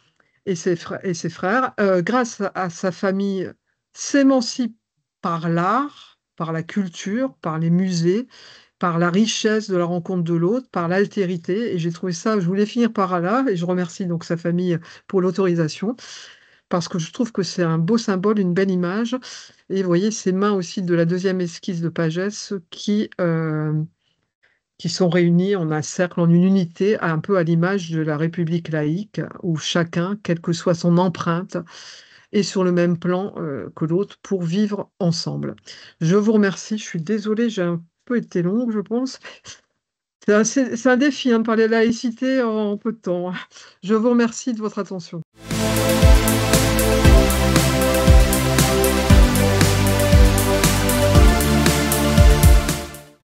et ses frères, grâce à sa famille, s'émancipe par l'art, par la culture, par les musées, par la richesse de la rencontre de l'autre, par l'altérité. Et j'ai trouvé ça, je voulais finir par là, et je remercie donc sa famille pour l'autorisation, parce que je trouve que c'est un beau symbole, une belle image. Et vous voyez ces mains aussi de la deuxième esquisse de Pagès qui sont réunies en un cercle, en une unité, un peu à l'image de la République laïque, où chacun, quelle que soit son empreinte, est sur le même plan que l'autre pour vivre ensemble. Je vous remercie, je suis désolée, j'ai un peu été longue, je pense. C'est un défi, hein, de parler de laïcité en peu de temps. Je vous remercie de votre attention.